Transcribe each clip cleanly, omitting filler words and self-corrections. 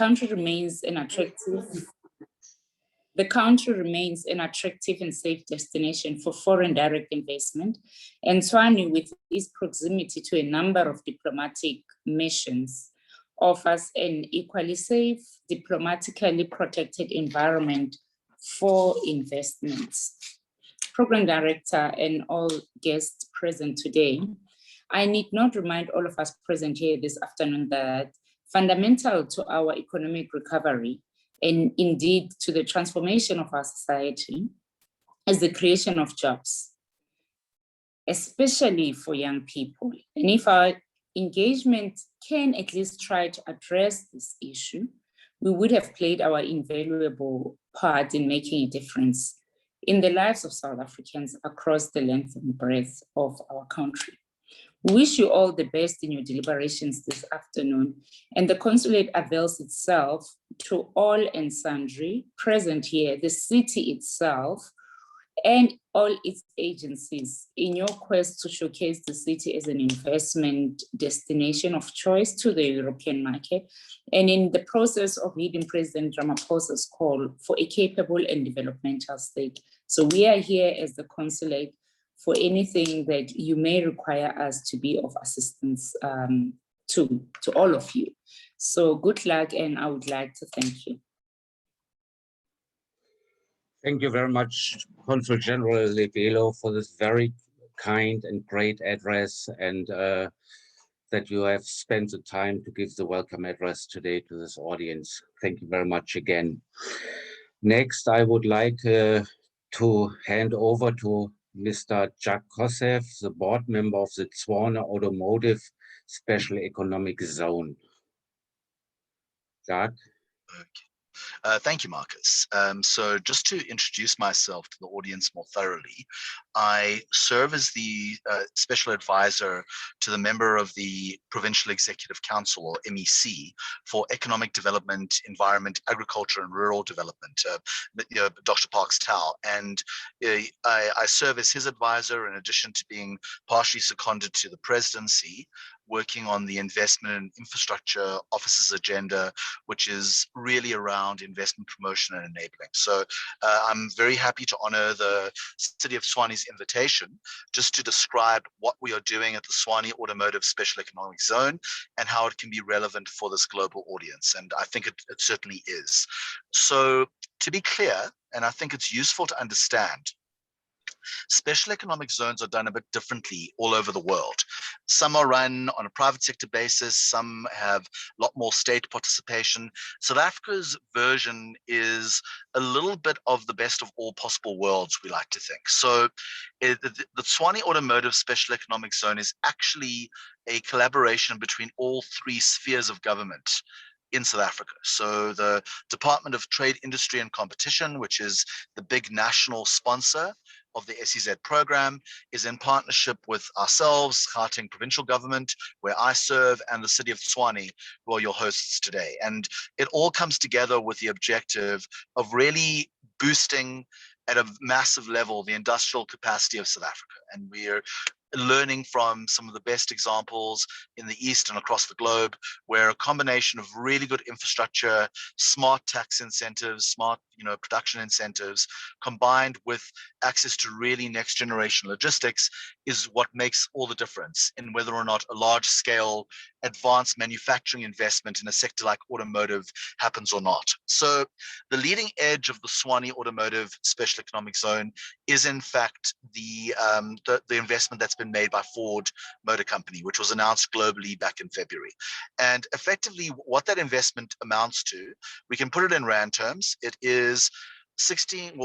country remains an attractive and safe destination for foreign direct investment, and Tshwane, with its proximity to a number of diplomatic missions, offers an equally safe, diplomatically protected environment for investments. Program Director and all guests present today, I need not remind all of us present here this afternoon that fundamental to our economic recovery and indeed to the transformation of our society is the creation of jobs, especially for young people. And if our engagement can at least try to address this issue, we would have played our invaluable part in making a difference in the lives of South Africans across the length and breadth of our country. We wish you all the best in your deliberations this afternoon, and the consulate avails itself to all and sundry present here, the city itself, and all its agencies in your quest to showcase the city as an investment destination of choice to the European market, and in the process of heeding President Ramaphosa's call for a capable and developmental state. So we are here as the consulate for anything that you may require us to be of assistance to all of you. So good luck, and I would like to thank you. Thank you very much, Consul General Lebelo, for this very kind and great address, and that you have spent the time to give the welcome address today to this audience. Thank you very much again. Next, I would like to hand over to Mr. Jack Kosev, the board member of the Tshwane Automotive Special Economic Zone. Jack? Okay. Thank you, Marcus. So just to introduce myself to the audience more thoroughly, I serve as the special advisor to the member of the Provincial Executive Council, or MEC, for Economic Development, Environment, Agriculture and Rural Development, Dr. Parks Tau. And I serve as his advisor in addition to being partially seconded to the presidency, working on the investment and infrastructure office's agenda, which is really around investment promotion and enabling. So I'm very happy to honor the City of Tshwane's invitation just to describe what we are doing at the Tshwane Automotive Special Economic Zone and how it can be relevant for this global audience. And I think it certainly is. So to be clear, and I think it's useful to understand, special economic zones are done a bit differently all over the world. Some are run on a private sector basis, some have a lot more state participation. South Africa's version is a little bit of the best of all possible worlds, we like to think. So the Tshwane Automotive Special Economic Zone is actually a collaboration between all three spheres of government in South Africa. So the Department of Trade, Industry and Competition, which is the big national sponsor of the SEZ program, is in partnership with ourselves, Gauteng Provincial Government, where I serve, and the City of Tshwane, who are your hosts today. And it all comes together with the objective of really boosting at a massive level the industrial capacity of South Africa. And we're learning from some of the best examples in the East and across the globe, where a combination of really good infrastructure, smart tax incentives, smart production incentives, combined with access to really next generation logistics is what makes all the difference in whether or not a large scale advanced manufacturing investment in a sector like automotive happens or not. So the leading edge of the Tshwane Automotive Special Economic Zone is in fact the investment that's been made by Ford Motor Company, which was announced globally back in February. And effectively what that investment amounts to, we can put it in rand terms, it is 16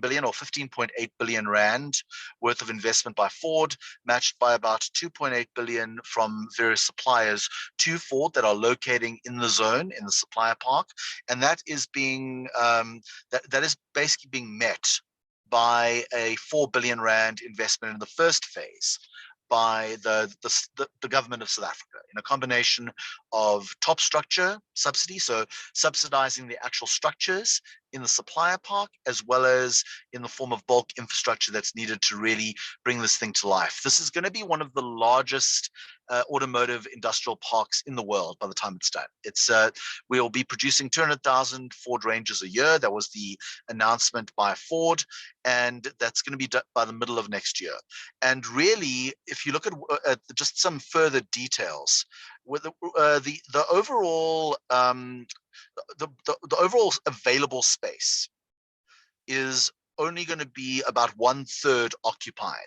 billion or 15.8 billion rand worth of investment by Ford, matched by about 2.8 billion from various suppliers to Ford that are locating in the zone, in the supplier park. And that is being that is basically being met by a 4 billion rand investment in the first phase by the government of South Africa in a combination of top structure subsidy, so subsidizing the actual structures in the supplier park, as well as in the form of bulk infrastructure that's needed to really bring this thing to life. This is going to be one of the largest automotive industrial parks in the world by the time it's done. We'll be producing 200,000 Ford Rangers a year. That was the announcement by Ford, and that's going to be done by the middle of next year. And really, if you look at just some further details, with the overall the overall available space is only going to be about 1/3 occupied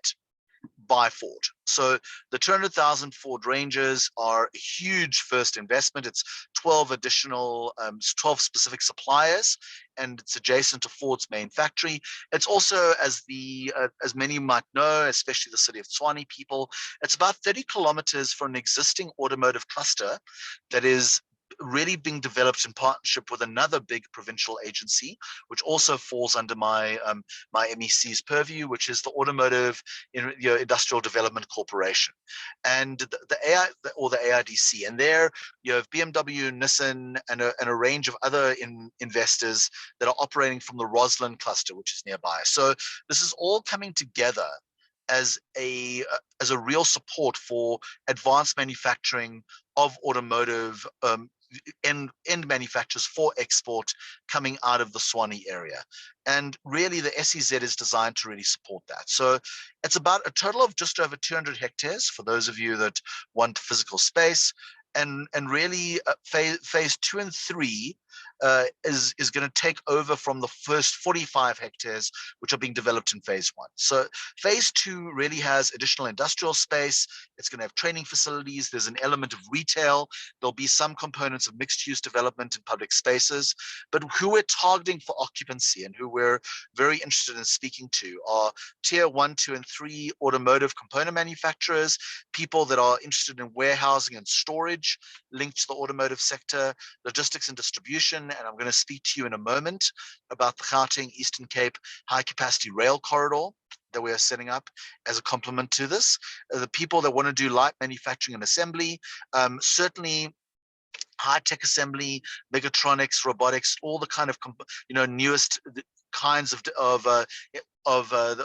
by Ford. So the 200,000 Ford Rangers are a huge first investment. It's 12 additional, 12 specific suppliers, and it's adjacent to Ford's main factory. It's also, as many might know, especially the city of Tshwane people, it's about 30 kilometers from an existing automotive cluster that is really being developed in partnership with another big provincial agency, which also falls under my my MEC's purview, which is the Automotive Industrial Development Corporation, and the AIDC. And there you have BMW, Nissan, and a range of other investors that are operating from the Roslyn cluster, which is nearby. So this is all coming together as a real support for advanced manufacturing of automotive end manufacturers for export coming out of the Tshwane area. And really the SEZ is designed to really support that. So it's about a total of just over 200 hectares for those of you that want physical space. And really phase 2 and 3 is going to take over from the first 45 hectares, which are being developed in phase 1. So phase 2 really has additional industrial space. It's going to have training facilities. There's an element of retail. There'll be some components of mixed use development in public spaces. But who we're targeting for occupancy and who we're very interested in speaking to are tier 1, 2, and 3 automotive component manufacturers, people that are interested in warehousing and storage linked to the automotive sector, logistics and distribution. And I'm going to speak to you in a moment about the Gauteng Eastern Cape high capacity rail corridor that we are setting up as a complement to this. The people that want to do light manufacturing and assembly, certainly high-tech assembly, mechatronics, robotics, all the kind of newest kinds of the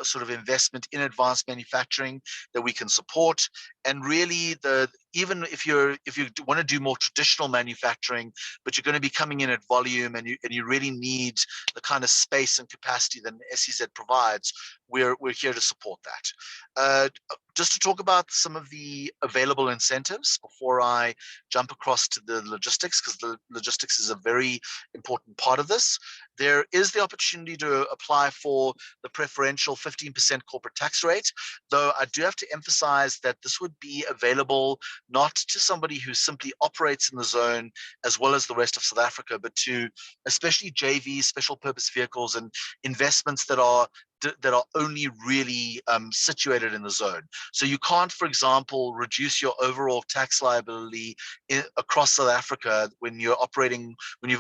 sort of investment in advanced manufacturing that we can support. And really, even if you want to do more traditional manufacturing, but you're going to be coming in at volume and you really need the kind of space and capacity that an SEZ provides, we're here to support that. Just to talk about some of the available incentives before I jump across to the logistics, because the logistics is a very important part of this. There is the opportunity to apply for the preferential 15% corporate tax rate, though I do have to emphasize that this would be available not to somebody who simply operates in the zone as well as the rest of South Africa, but to especially JVs, special purpose vehicles, and investments that are only really situated in the zone. So you can't, for example, reduce your overall tax liability across South Africa when you've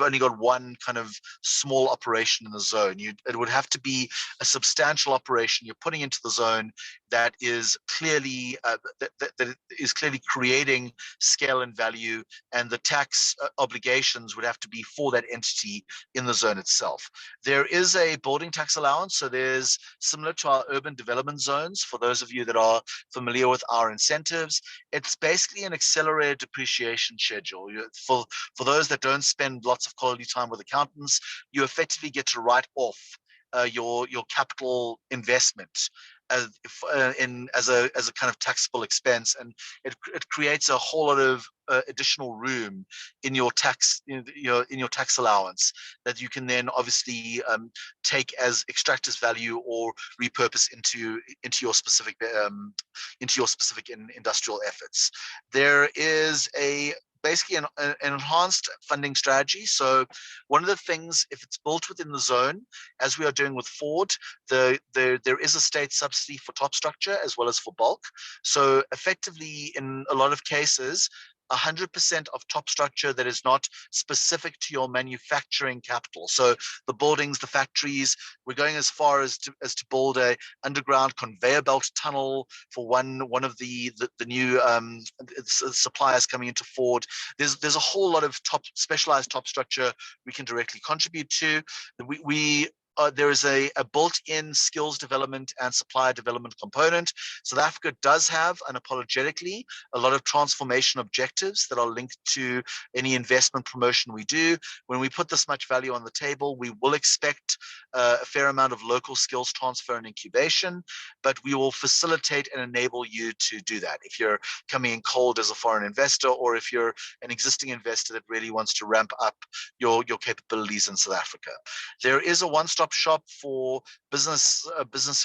only got one kind of small operation in the zone. It would have to be a substantial operation you're putting into the zone that is clearly that is clearly creating scale and value, and the tax obligations would have to be for that entity in the zone itself. There is a building tax allowance, so there's similar to our urban development zones. For those of you that are familiar with our incentives, it's basically an accelerated depreciation schedule. For those that don't spend lots of quality time with accountants, you effectively get to write off your capital investment as a kind of taxable expense, and it creates a whole lot of additional room in your tax allowance that you can then obviously take as extract as value or repurpose into your specific industrial efforts. There is basically an enhanced funding strategy. So one of the things, if it's built within the zone, as we are doing with Ford, there is a state subsidy for top structure as well as for bulk. So effectively, in a lot of cases, 100% of top structure that is not specific to your manufacturing capital. So the buildings, the factories, we're going as far as to build a underground conveyor belt tunnel for one of the new suppliers coming into Ford. There's a whole lot of specialized top structure we can directly contribute to. There is a built-in skills development and supplier development component. South Africa does have, unapologetically, a lot of transformation objectives that are linked to any investment promotion we do. When we put this much value on the table, we will expect a fair amount of local skills transfer and incubation, but we will facilitate and enable you to do that. If you're coming in cold as a foreign investor, or if you're an existing investor that really wants to ramp up your capabilities in South Africa. There is a one-stop shop for business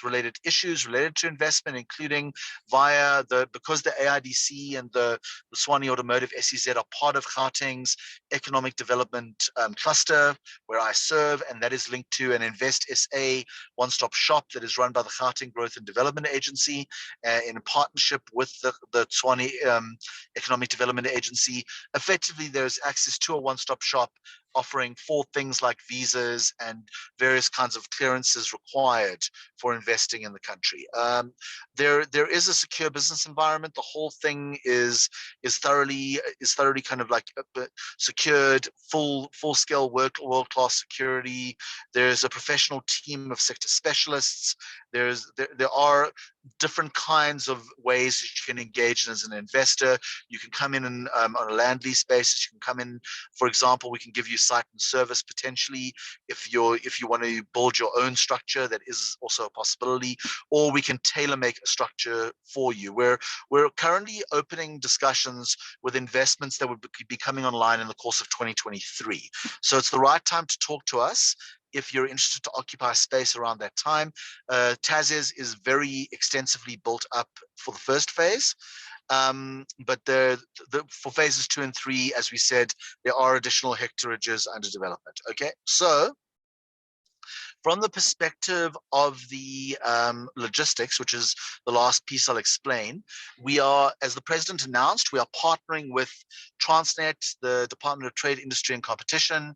related issues related to investment, including via because the AIDC and the Tshwane Automotive SEZ are part of Gauteng's economic development cluster where I serve, and that is linked to an Invest SA one-stop shop that is run by the Gauteng Growth and Development Agency in partnership with the Tshwane Economic Development Agency. Effectively, there's access to a one-stop shop offering for things like visas and various kinds of clearances required for investing in the country. There is a secure business environment. The whole thing is thoroughly kind of like secured, full scale world-class security. There's a professional team of sector specialists. There are different kinds of ways that you can engage as an investor. You can come in and, on a land lease basis. You can come in, for example, we can give you site and service potentially if you want to build your own structure. That is also a possibility, or we can tailor make a structure for you. We're currently opening discussions with investments that would be coming online in the course of 2023. So it's the right time to talk to us if you're interested to occupy space around that time. TASES is very extensively built up for the first phase. But for phases 2 and 3, as we said, there are additional hectareages under development. Okay, so from the perspective of the logistics, which is the last piece I'll explain, we are, as the president announced, we are partnering with Transnet, the Department of Trade, Industry and Competition,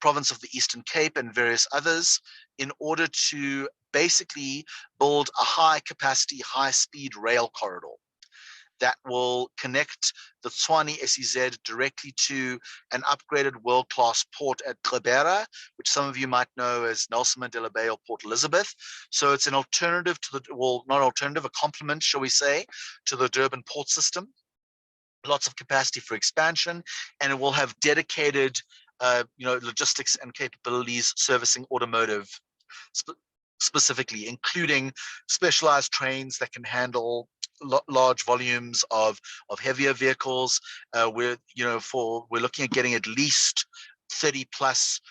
province of the Eastern Cape and various others, in order to basically build a high capacity, high speed rail corridor that will connect the Tshwane SEZ directly to an upgraded world-class port at Gqeberha, which some of you might know as Nelson Mandela Bay or Port Elizabeth. So it's an alternative to a complement, shall we say, to the Durban port system. Lots of capacity for expansion, and it will have dedicated logistics and capabilities servicing automotive specifically, including specialized trains that can handle large volumes of heavier vehicles. We're looking at getting at least 30 plus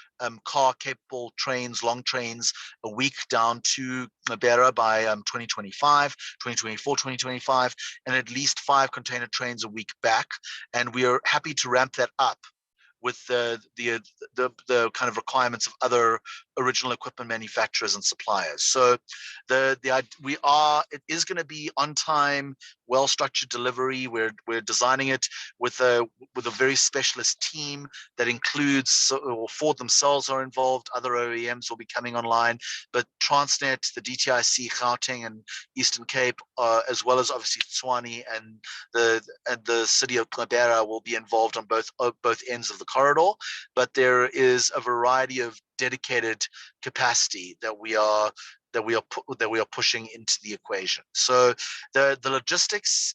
car capable trains, long trains a week down to Gqeberha by 2024, 2025, and at least 5 container trains a week back. And we are happy to ramp that up with the kind of requirements of other original equipment manufacturers and suppliers. So it is going to be on time, well-structured delivery. We're designing it with a very specialist team that includes, or Ford themselves are involved, other OEMs will be coming online, but Transnet, the DTIC, Gauteng and Eastern Cape, as well as obviously Tshwane and the city of Gqeberha will be involved on both ends of the corridor. But there is a variety of dedicated capacity that we are pushing into the equation. So the logistics,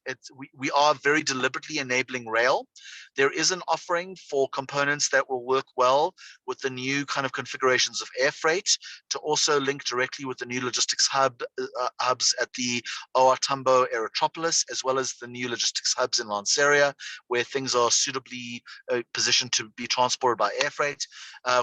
we are very deliberately enabling rail. There is an offering for components that will work well with the new kind of configurations of air freight to also link directly with the new logistics hubs at the OR Tambo Aerotropolis, as well as the new logistics hubs in Lanseria, where things are suitably positioned to be transported by air freight.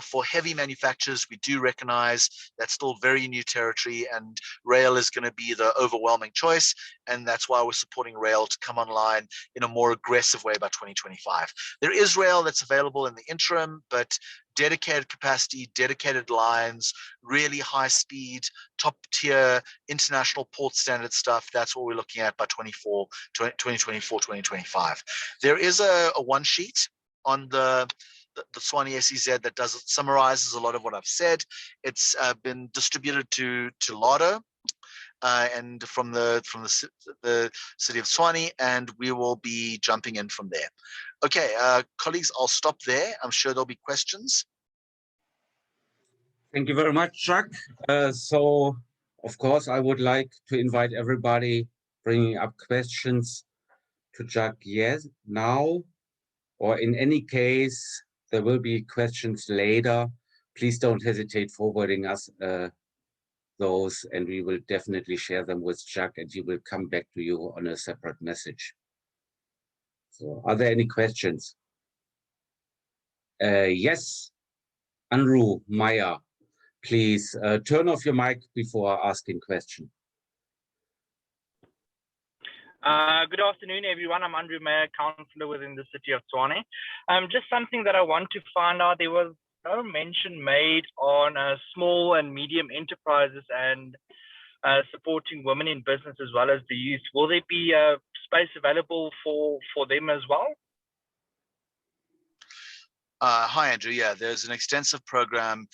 For heavy manufacturers, we do recognize that's still very new territory battery, and rail is going to be the overwhelming choice. And that's why we're supporting rail to come online in a more aggressive way by 2025. There is rail that's available in the interim, but dedicated capacity, dedicated lines, really high speed, top tier, international port standard stuff. That's what we're looking at by 2024, 2025. There is a one sheet on the Tshwane SEZ that summarizes a lot of what I've said. It's been distributed to Lado and from the city of Tshwane, and we will be jumping in from there. Okay, colleagues, I'll stop there. I'm sure there'll be questions. Thank you very much, Chuck. So, of course, I would like to invite everybody bringing up questions to Chuck, yes, now, or in any case, there will be questions later. Please don't hesitate forwarding us those, and we will definitely share them with Chuck, and he will come back to you on a separate message. So, are there any questions? Yes, Andrew Meyer, please turn off your mic before asking question. Good afternoon, everyone. I'm Andrew Meyer, councillor within the city of Tshwane. Just something that I want to find out, there was no mention made on small and medium enterprises and supporting women in business as well as the youth. Will there be space available for them as well? Hi, Andrew. Yeah, there's an extensive program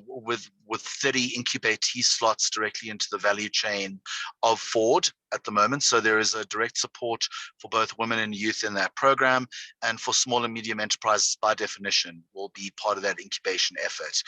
with 30 incubatee slots directly into the value chain of Ford at the moment. So there is a direct support for both women and youth in that program, and for small and medium enterprises by definition will be part of that incubation effort.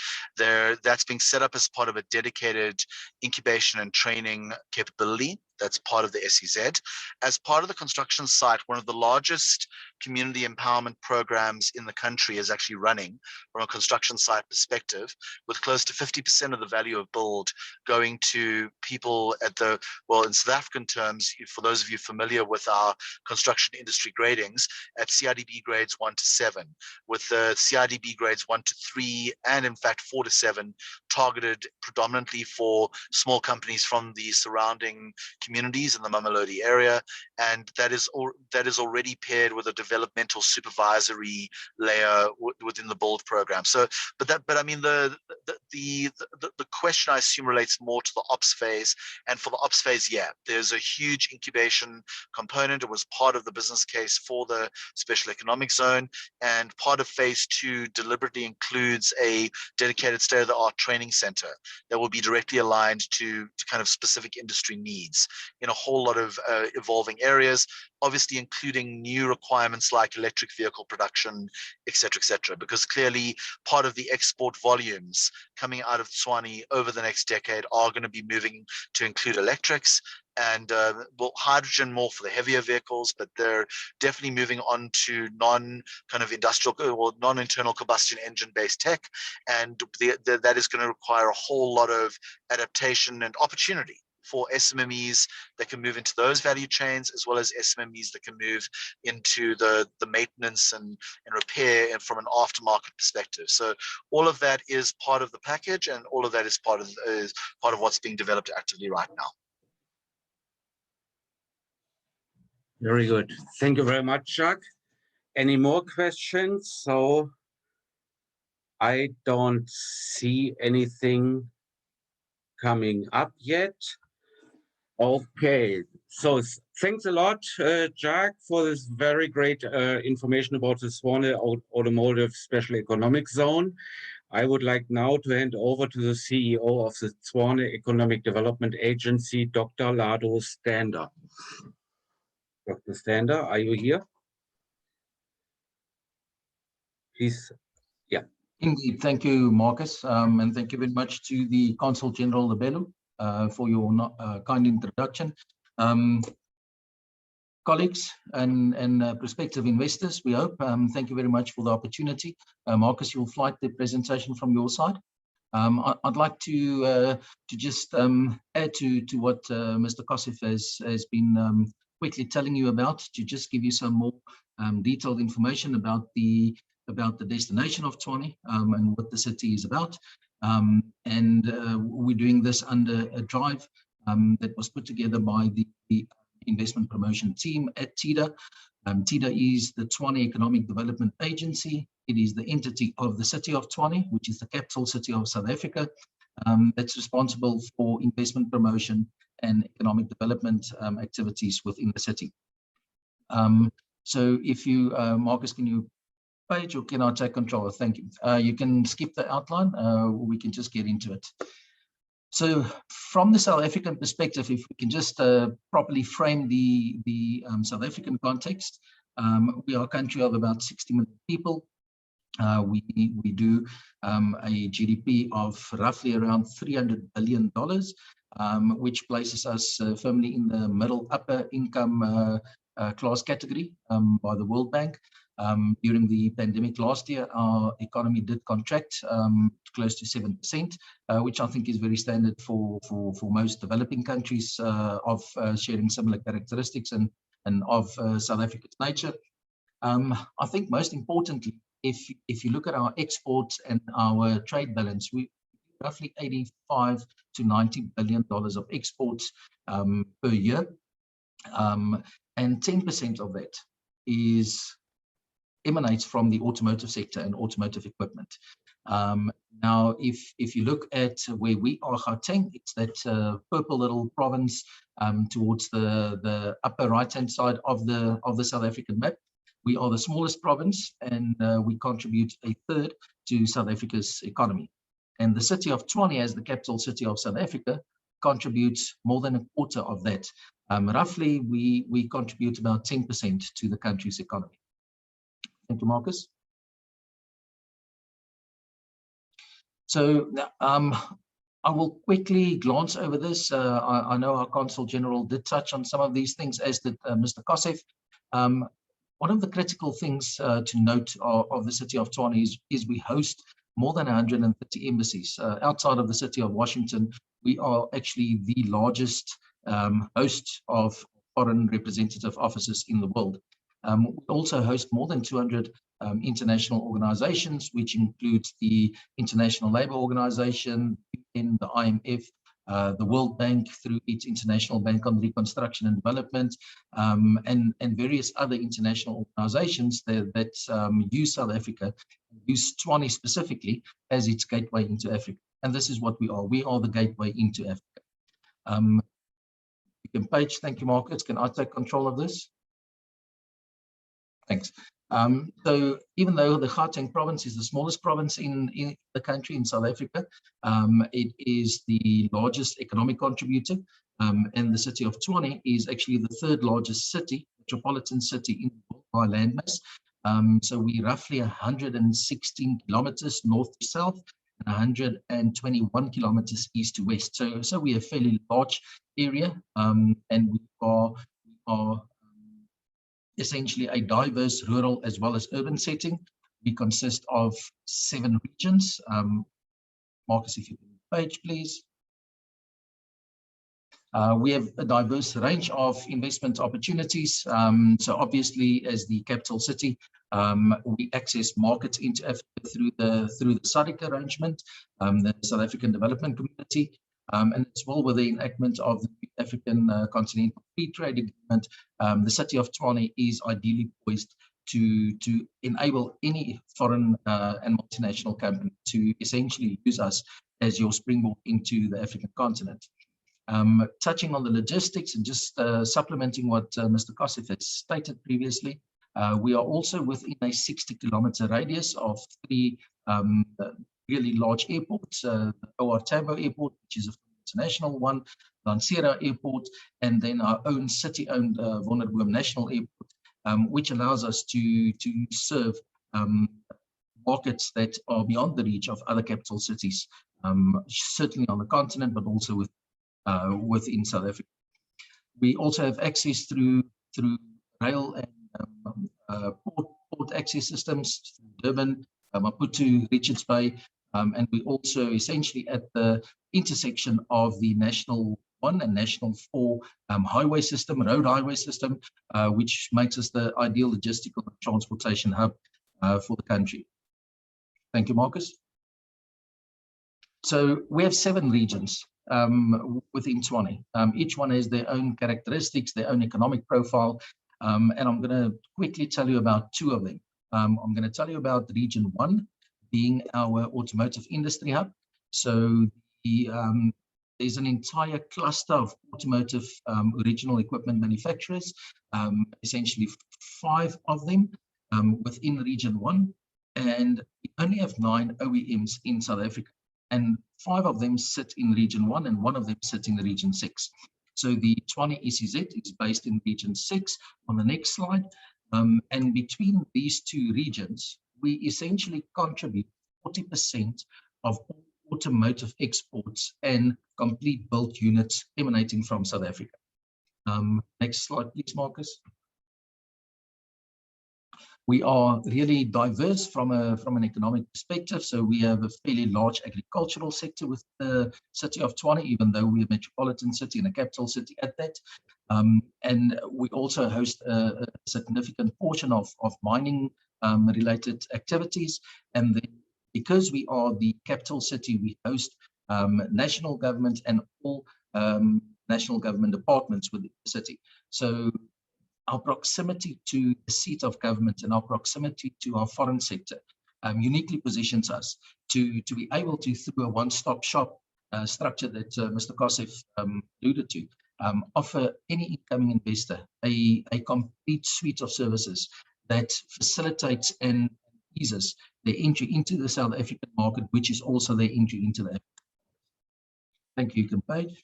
That's being set up as part of a dedicated incubation and training capability. That's part of the SEZ. As part of the construction site, one of the largest community empowerment programs in the country is actually running from a construction site perspective, with close to 50% of the value of build going to people at the, well, in South African terms, for those of you familiar with our construction industry gradings, at CIDB grades 1 to 7, with the CIDB grades 1 to 3, and in fact 4 to 7, targeted predominantly for small companies from the surrounding communities in the Mamelodi area, and that is already paired with a developmental supervisory layer within the build program. So, but I mean the question I assume relates more to the ops phase, and for the ops phase, yeah, there's a huge incubation component. It was part of the business case for the special economic zone, and part of phase 2 deliberately includes a dedicated state-of-the-art training center that will be directly aligned to kind of specific industry needs in a whole lot of evolving areas, obviously including new requirements like electric vehicle production, et cetera, because clearly part of the export volumes coming out of Tshwane over the next decade are going to be moving to include electrics, and well, hydrogen more for the heavier vehicles, but they're definitely moving on to non-kind of industrial or non-internal combustion engine-based tech, and that is going to require a whole lot of adaptation and opportunity for SMMEs that can move into those value chains, as well as SMMEs that can move into the maintenance and repair and from an aftermarket perspective. So all of that is part of the package, and all of that is part of what's being developed actively right now. Very good. Thank you very much, Chuck. Any more questions? So I don't see anything coming up yet. Okay, so thanks a lot, Jack, for this very great information about the Tshwane Automotive Special Economic Zone. I would like now to hand over to the CEO of the Tshwane Economic Development Agency, Dr. Lado Stander. Dr. Stander, are you here? Please, yeah. Indeed, thank you, Marcus, and thank you very much to the Consul General Lebelo for your kind introduction. Colleagues and prospective investors, we hope, thank you very much for the opportunity. Marcus, you'll flight the presentation from your side. I'd like to just add to what Mr. Kosif has been quickly telling you about, to just give you some more detailed information about the destination of Tshwane and what the city is about. We're doing this under a drive that was put together by the investment promotion team at TEDA. TEDA is the Tshwane Economic Development Agency. It is the entity of the city of Tshwane, which is the capital city of South Africa, that's responsible for investment promotion and economic development activities within the city. So if you, Marcus, can you page, or can I take control? Thank you. You can skip the outline, we can just get into it. So from the South African perspective, if we can just properly frame the South African context, we are a country of about 60 million people. We do a GDP of roughly around $300 billion, which places us firmly in the middle upper income class category by the World Bank. During the pandemic last year, our economy did contract close to 7%, which I think is very standard for most developing countries of sharing similar characteristics and of South Africa's nature. I think most importantly, if you look at our exports and our trade balance, we roughly 85 to 90 billion dollars of exports per year, and 10% of that emanates from the automotive sector and automotive equipment. Now, if you look at where we are, Gauteng, it's that purple little province towards the upper right-hand side of the South African map. We are the smallest province, and we contribute a third to South Africa's economy. And the city of Tshwane, as the capital city of South Africa, contributes more than a quarter of that. Roughly, we contribute about 10% to the country's economy. Thank you, Marcus. So I will quickly glance over this. I know our Consul General did touch on some of these things, as did Mr. Kosef. One of the critical things to note of the city of Tshwane is we host more than 130 embassies. Outside of the city of Washington, we are actually the largest host of foreign representative offices in the world. We also host more than 200 international organizations, which includes the International Labour Organization, the IMF, the World Bank through its International Bank on Reconstruction and Development, and various other international organizations that use South Africa, use Tshwane specifically as its gateway into Africa. And this is what we are. We are the gateway into Africa. You can page, thank you, Marcus. Can I take control of this? Thanks. So even though the Gauteng province is the smallest province in the country, in South Africa, it is the largest economic contributor, and the city of Tshwane is actually the third largest city, metropolitan city in the world by landmass. So we roughly 116 kilometers north to south and 121 kilometers east to west. So we are a fairly large area, and we are essentially a diverse rural as well as urban setting. We consist of 7 regions. Marcus, if you can page, please. We have a diverse range of investment opportunities. So obviously, as the capital city, we access markets into Africa through the SADC arrangement, the South African Development Community, and as well with the enactment of the African Continental Free Trade Agreement. The city of Tshwane is ideally poised to enable any foreign and multinational company to essentially use us as your springboard into the African continent. Touching on the logistics and just supplementing what Mr. Kosef has stated previously, we are also within a 60-kilometer radius of 3 really large airports, the OR Tambo Airport, which is an international one, Lansera Airport, and then our own city-owned Wonderboom National Airport, which allows us to serve markets that are beyond the reach of other capital cities, certainly on the continent, but also within South Africa. We also have access through rail and port access systems, Durban, Maputo, Richards Bay, and we also essentially at the intersection of the National 1 and National 4 highway system, road highway system, which makes us the ideal logistical and transportation hub for the country. Thank you, Marcus. So we have 7 regions within Tshwane. Each one has their own characteristics, their own economic profile, and I'm going to quickly tell you about 2 of them. I'm going to tell you about Region 1 being our automotive industry hub. So there's an entire cluster of automotive original equipment manufacturers, essentially 5 of them within Region 1, and we only have 9 OEMs in South Africa, and 5 of them sit in Region 1 and 1 of them sits in the Region 6. So the Tshwane ECZ is based in Region 6 on the next slide, and between these 2 regions, we essentially contribute 40% of all automotive exports and complete built units emanating from South Africa. Next slide, please, Marcus. We are really diverse from an economic perspective. So we have a fairly large agricultural sector with the city of Tshwane, even though we're a metropolitan city and a capital city at that. And we also host a significant portion of mining related activities. And then because we are the capital city, we host national government and all national government departments within the city. So our proximity to the seat of government and our proximity to our foreign sector uniquely positions us to be able to, through a one-stop shop structure that Mr. Kosef alluded to, offer any incoming investor a complete suite of services that facilitates and eases their entry into the South African market, which is also their entry into the. Thank you, Page.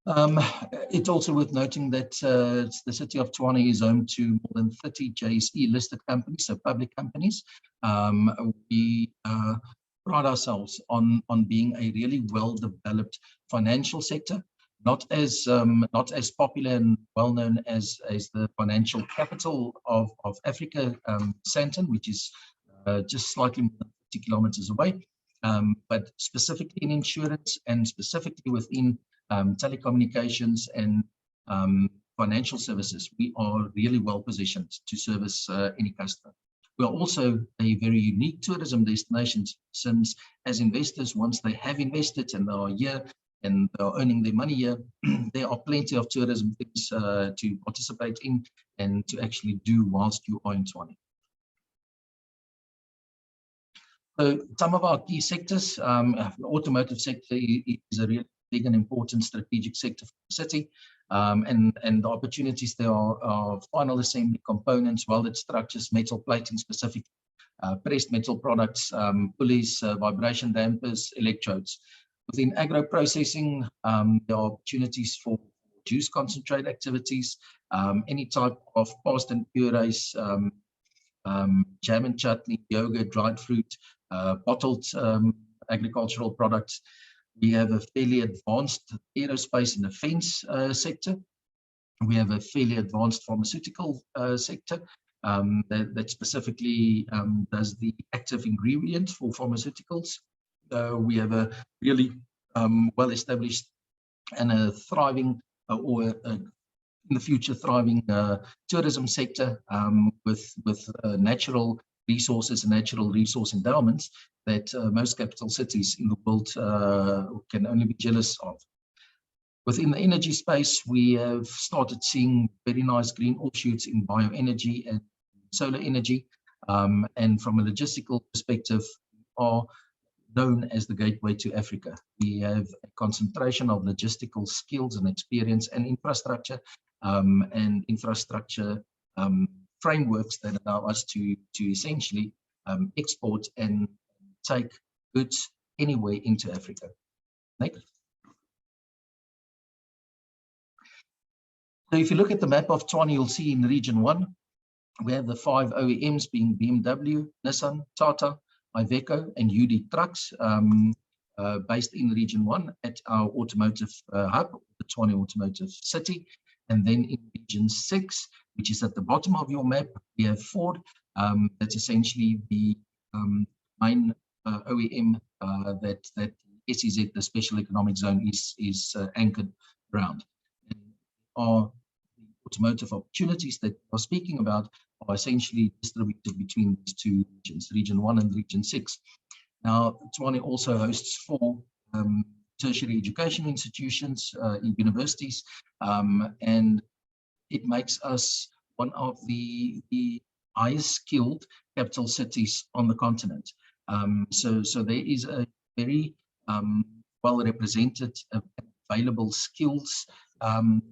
It's also worth noting that the city of Tshwane is home to more than 30 JSE listed companies, so public companies. We pride ourselves on being a really well-developed financial sector, not as popular and well-known as the financial capital of Africa, Sandton, which is just slightly more than 50 kilometers away, but specifically in insurance and specifically within telecommunications and financial services, we are really well positioned to service any customer. We are also a very unique tourism destination, since as investors, once they have invested and they are here and they are earning their money here, there are plenty of tourism things to participate in and to actually do whilst you are in Tshwane. So some of our key sectors, the automotive sector is a really big and important strategic sector for the city, and the opportunities there are final assembly components, welded structures, metal plating specific, pressed metal products, pulleys, vibration dampers, electrodes. Within agro processing, there are opportunities for juice concentrate activities, any type of past and purees, jam and chutney, yogurt, dried fruit, bottled agricultural products. We have a fairly advanced aerospace and defense sector. We have a fairly advanced pharmaceutical sector that specifically does the active ingredients for pharmaceuticals. We have a really well-established and a thriving, in the future thriving tourism sector with natural resources and natural resource endowments that most capital cities in the world can only be jealous of. Within the energy space, we have started seeing very nice green offshoots in bioenergy and solar energy. And from a logistical perspective, are known as the gateway to Africa. We have a concentration of logistical skills and experience and infrastructure frameworks that allow us to essentially export and take goods anywhere into Africa. Next. So if you look at the map of Tshwane, you'll see in Region 1, we have the 5 OEMs being BMW, Nissan, Tata, Iveco, and UD Trucks, based in Region 1 at our automotive hub, the Tshwane Automotive City. And then in Region 6, which is at the bottom of your map, we have Ford. That's essentially the main OEM that SEZ, the Special Economic Zone, is anchored around. And the automotive opportunities that we're speaking about are essentially distributed between these 2 regions, Region 1 and Region 6. Now, Tshwane also hosts 4 tertiary education institutions in universities, and it makes us one of the highest skilled capital cities on the continent. So there is a very well represented available skills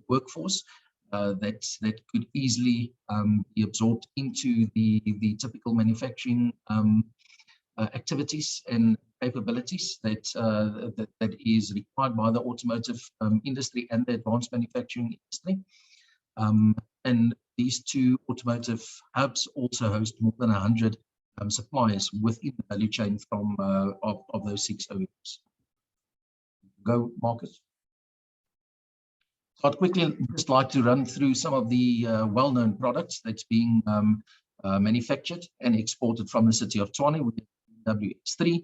workforce that could easily be absorbed into the typical manufacturing activities and capabilities that is required by the automotive industry and the advanced manufacturing industry. And these 2 automotive hubs also host more than 100 suppliers within the value chain from of those 6 OEMs. Go, Marcus. So I'd quickly just like to run through some of the well-known products that's being manufactured and exported from the city of Tshwane. We have WX3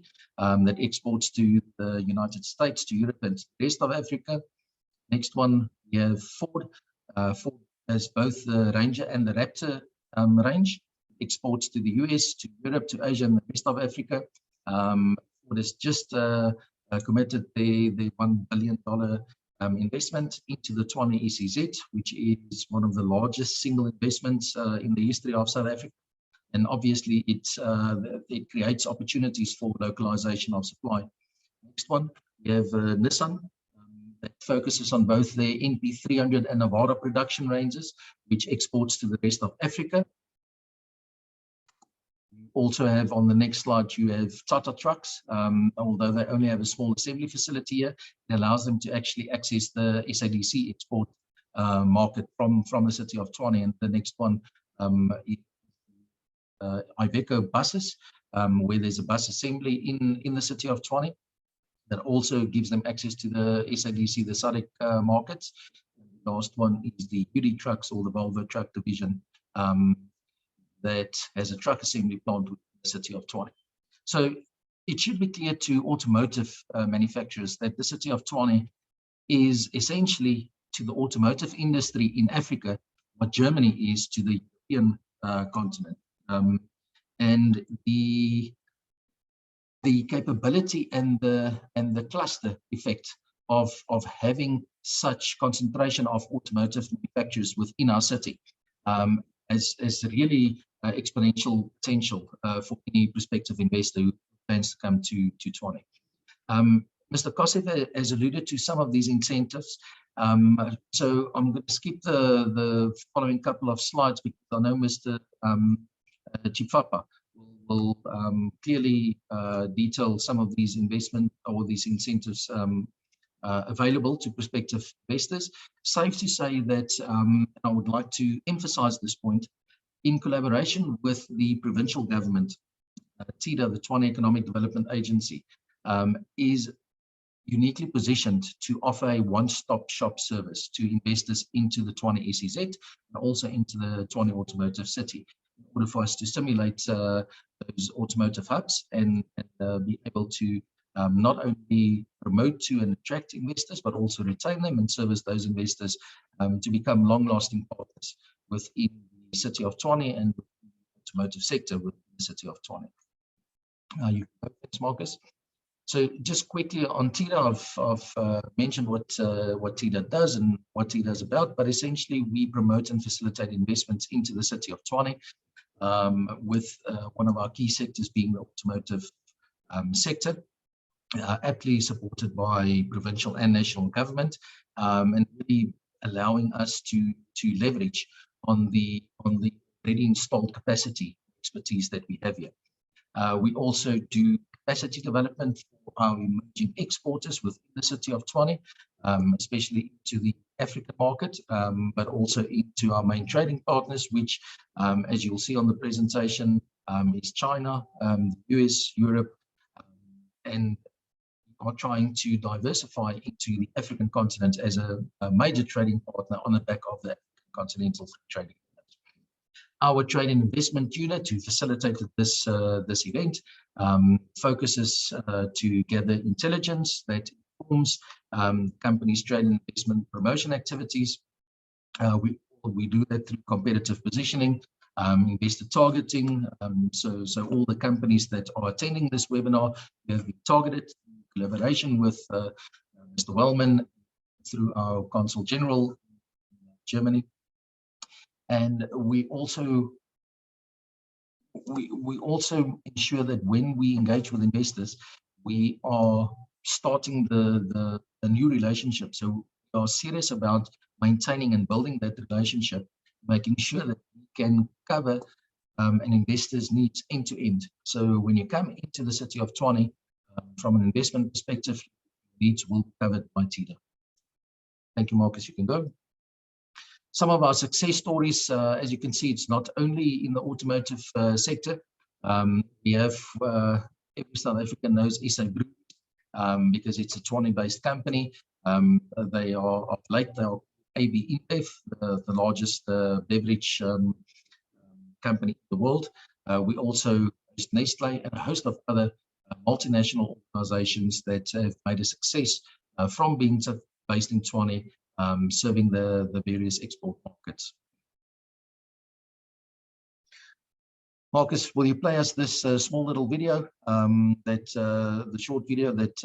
that exports to the United States, to Europe, and the rest of Africa. Next one, we have Ford. Ford has both the Ranger and the Raptor range, exports to the US, to Europe, to Asia, and the rest of Africa. Ford has just committed the $1 billion investment into the Tshwane ECZ, which is one of the largest single investments in the history of South Africa. And obviously, it creates opportunities for localization of supply. Next one, we have Nissan that focuses on both their NP300 and Navara production ranges, which exports to the rest of Africa. Also have on the next slide, you have Tata Trucks. Although they only have a small assembly facility here, it allows them to actually access the SADC export market from the city of Tshwane. And the next one is Iveco buses, where there's a bus assembly in the city of Tshwane that also gives them access to the SADC, the SADC markets. And the last one is the UD Trucks, or the Volvo Truck division, that has a truck assembly plant with the city of Tshwane. So it should be clear to automotive manufacturers that the city of Tshwane is essentially to the automotive industry in Africa what Germany is to the European continent. And the capability and the cluster effect of having such concentration of automotive manufacturers within our city has really exponential potential for any prospective investor who plans to come to Tshwane. Mr. Kosev has alluded to some of these incentives. So I'm going to skip the following couple of slides because I know Mr. Chipapa will clearly detail some of these investment or these incentives available to prospective investors. Safe to say that I would like to emphasize this point, in collaboration with the provincial government, TEDA, the Tshwane Economic Development Agency, is uniquely positioned to offer a one-stop shop service to investors into the Tshwane ECZ and also into the Tshwane Automotive City, in order for us to stimulate those automotive hubs and be able to not only promote to and attract investors, but also retain them and service those investors to become long-lasting partners within the city of Tshwane and the automotive sector within the city of Tshwane. Thanks, Marcus. So just quickly on TEDA, I've mentioned what TEDA does and what TEDA is about, but essentially we promote and facilitate investments into the city of Tshwane, with one of our key sectors being the automotive sector, aptly supported by provincial and national government, and really allowing us to leverage on the already installed capacity expertise that we have here. We also do capacity development for our emerging exporters within the city of Tshwane, especially to the African market, but also into our main trading partners, which, as you'll see on the presentation, is China, the US, Europe, and are trying to diversify into the African continent as a major trading partner on the back of the continental trading. Our trade and investment unit, to facilitate this event, focuses to gather intelligence that informs companies' trade and investment promotion activities. We do that through competitive positioning, investor targeting. So all the companies that are attending this webinar have been targeted in collaboration with Mr. Wellman through our Consul General in Germany. And we also ensure that when we engage with investors, we are starting the new relationship. So we are serious about maintaining and building that relationship, making sure that we can cover an investor's needs end to end. So when you come into the city of Tshwane, from an investment perspective, needs will be covered by TEDA. Thank you, Marcus. You can go. Some of our success stories, as you can see, it's not only in the automotive sector. We have, every South African knows SA Group, because it's a Tshwane-based company. They are, of late, they are AB InBev, the largest beverage company in the world. We also host Nestle and a host of other multinational organizations that have made a success from being based in Tshwane, serving the various export markets. Marcus, will you play us this small little video, the short video that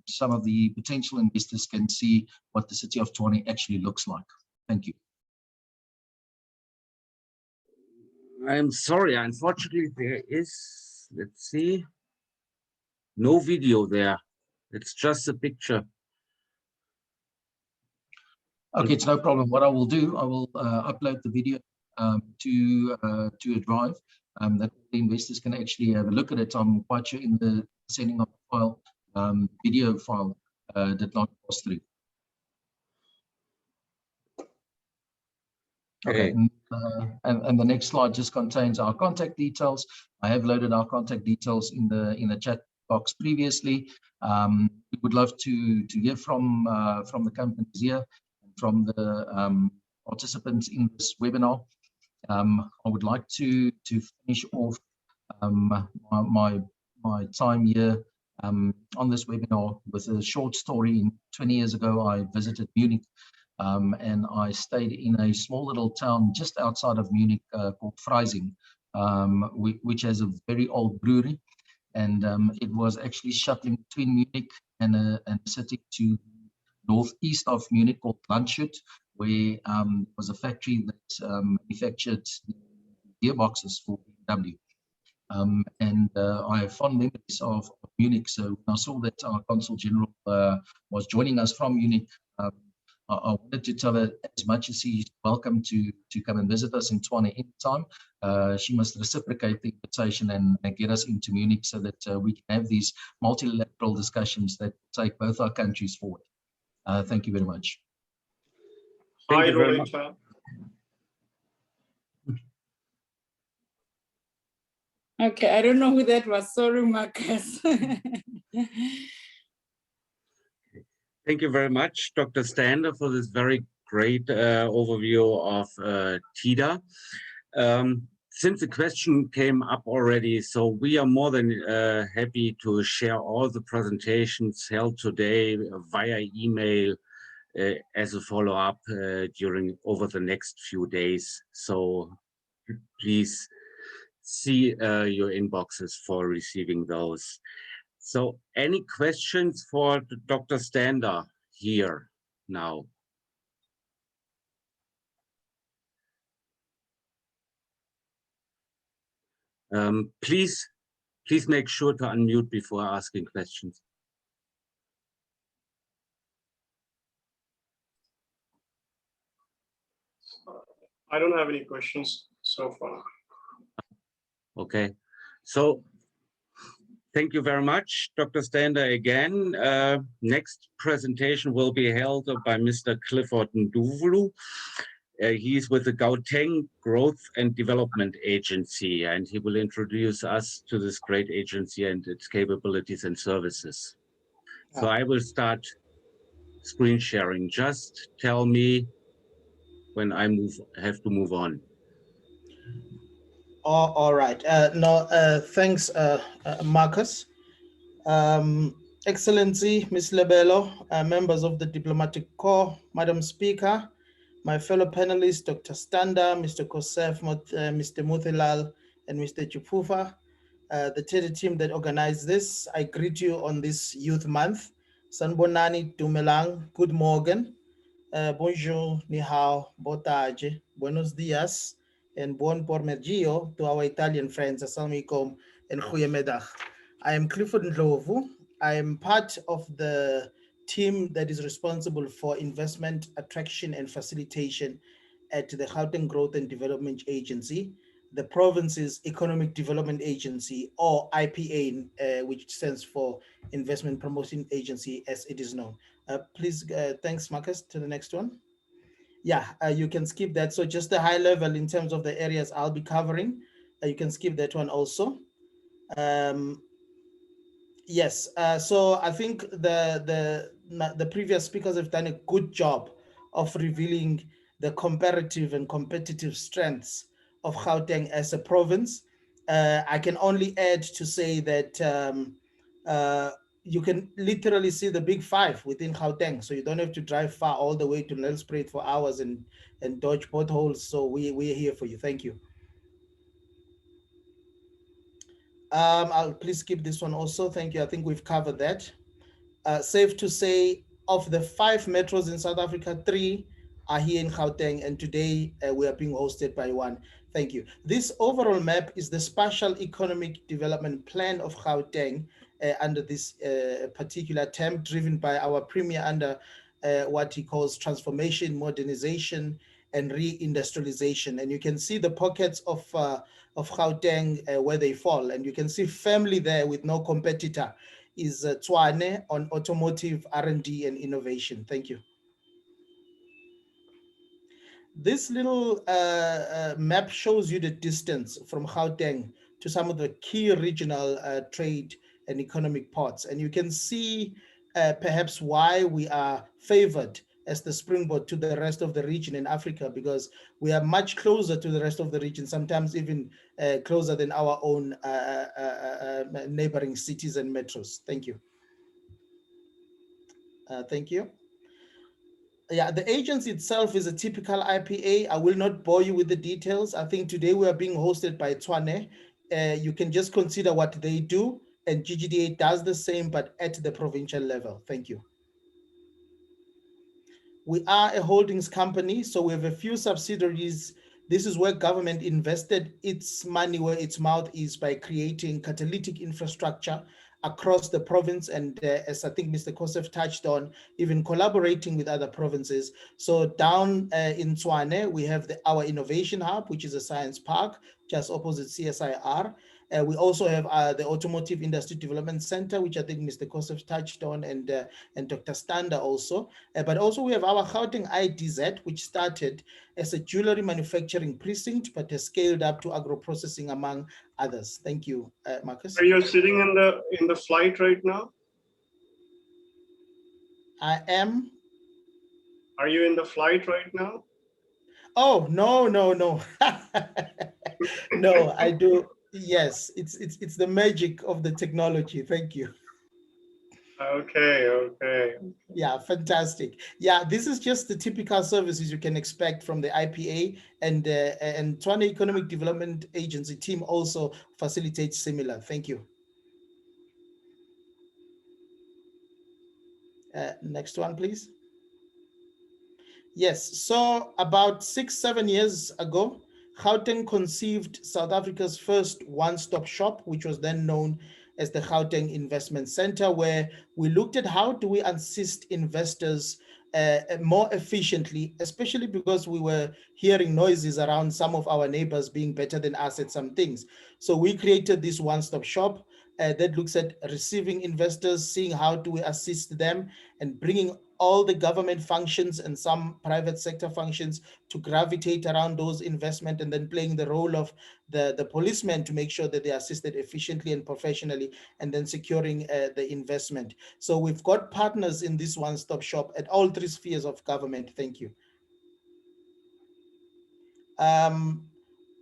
some of the potential investors can see what the city of Tshwane actually looks like? Thank you. I'm sorry, unfortunately there is, let's see, no video there. It's just a picture. Okay, it's no problem. What I will do, I will upload the video to a drive that the investors can actually have a look at it. I'm quite sure in the sending of the file, video file did not pass through. Okay, and the next slide just contains our contact details. I have loaded our contact details in the chat box previously. We would love to hear from the companies here, from the participants in this webinar. I would like to finish off my time here on this webinar with a short story. 20 years ago, I visited Munich, and I stayed in a small little town just outside of Munich called Freising, which has a very old brewery. And it was actually shuttling between Munich and a city to northeast of Munich called Landshut, where was a factory that manufactured gearboxes for BMW. And I have fond memories of Munich. So when I saw that our Consul General was joining us from Munich, I wanted to tell her, as much as she's welcome to come and visit us in Tshwane anytime, she must reciprocate the invitation and get us into Munich so that we can have these multilateral discussions that take both our countries forward. Thank you very much. Thank you very much. Okay, I don't know who that was. Sorry, Marcus. Thank you very much, Dr. Stander, for this very great overview of TEDA. Since the question came up already, so we are more than happy to share all the presentations held today via email as a follow-up over the next few days. So please see your inboxes for receiving those. So any questions for Dr. Stander here now? Please make sure to unmute before asking questions. I don't have any questions so far. Okay, so thank you very much, Dr. Stander, again. Next presentation will be held by Mr. Clifford Nduvulu. He's with the Gauteng Growth and Development Agency, and he will introduce us to this great agency and its capabilities and services. So I will start screen sharing. Just tell me when I have to move on. All right. Thanks, Marcus. Excellency, Ms. Lebelo, members of the Diplomatic Corps, Madam Speaker, my fellow panelists, Dr. Standa, Mr. Kosef, Mr. Muthilal, and Mr. Chupufa, the TEDA team that organized this. I greet you on this Youth Month. Sanbonani, Dumelang, good morning. Bonjour, ni hao, botage, buenos dias, and buon pomeriggio to our Italian friends. Assalamu alaikum and goeiemiddag. I am Clifford Ndlovu. I am part of the team that is responsible for investment attraction and facilitation at the Gauteng Growth and Development Agency, the province's Economic Development Agency, or IPA, which stands for Investment Promotion Agency, as it is known. Please, thanks, Marcus. To the next one. Yeah, you can skip that. So just the high level in terms of the areas I'll be covering. You can skip that one also. Yes, so I think the previous speakers have done a good job of revealing the comparative and competitive strengths of Gauteng as a province. I can only add to say that you can literally see the big five within Gauteng, so you don't have to drive far all the way to Nelspruit for hours and dodge potholes. So we're here for you. Thank you. I'll please skip this one also. Thank you. I think we've covered that. Safe to say, of the 5 metros in South Africa, 3 are here in Gauteng, and today we are being hosted by one. Thank you. This overall map is the Spatial Economic Development Plan of Gauteng under this particular term, driven by our premier under what he calls transformation, modernization, and re-industrialization. And you can see the pockets of Gauteng where they fall, and you can see firmly there with no competitor is Tshwane on automotive R&D and innovation. Thank you. This little map shows you the distance from Gauteng to some of the key regional trade and economic ports. And you can see perhaps why we are favored as the springboard to the rest of the region in Africa, because we are much closer to the rest of the region, sometimes even closer than our own neighboring cities and metros. Thank you. Thank you. Yeah, the agency itself is a typical IPA. I will not bore you with the details. I think today we are being hosted by Tshwane. You can just consider what they do, and GGDA does the same, but at the provincial level. Thank you. We are a holdings company, so we have a few subsidiaries. This is where government invested its money where its mouth is by creating catalytic infrastructure across the province, and as I think Mr. Kosef touched on, even collaborating with other provinces. So down in Tshwane, we have our innovation hub, which is a science park just opposite CSIR. We also have the Automotive Industry Development Center, which I think Mr. Kosef touched on, and Dr. Standa also. But also we have our Gauteng IDZ, which started as a jewelry manufacturing precinct, but has scaled up to agro-processing, among others. Thank you, Marcus. Are you sitting in the flight right now? I am. Are you in the flight right now? Oh, no. No, I do. Yes, it's the magic of the technology. Thank you. Okay. Yeah, fantastic. Yeah, this is just the typical services you can expect from the IPA, and Tshwane Economic Development Agency team also facilitates similar. Thank you. Next one, please. Yes, so about 6-7 years ago, Gauteng conceived South Africa's first one-stop shop, which was then known as the Gauteng Investment Center, where we looked at how do we assist investors more efficiently, especially because we were hearing noises around some of our neighbors being better than us at some things. So we created this one-stop shop that looks at receiving investors, seeing how do we assist them, and bringing all the government functions and some private sector functions to gravitate around those investment, and then playing the role of the policeman to make sure that they are assisted efficiently and professionally, and then securing the investment. So we've got partners in this one-stop shop at all 3 spheres of government. Thank you.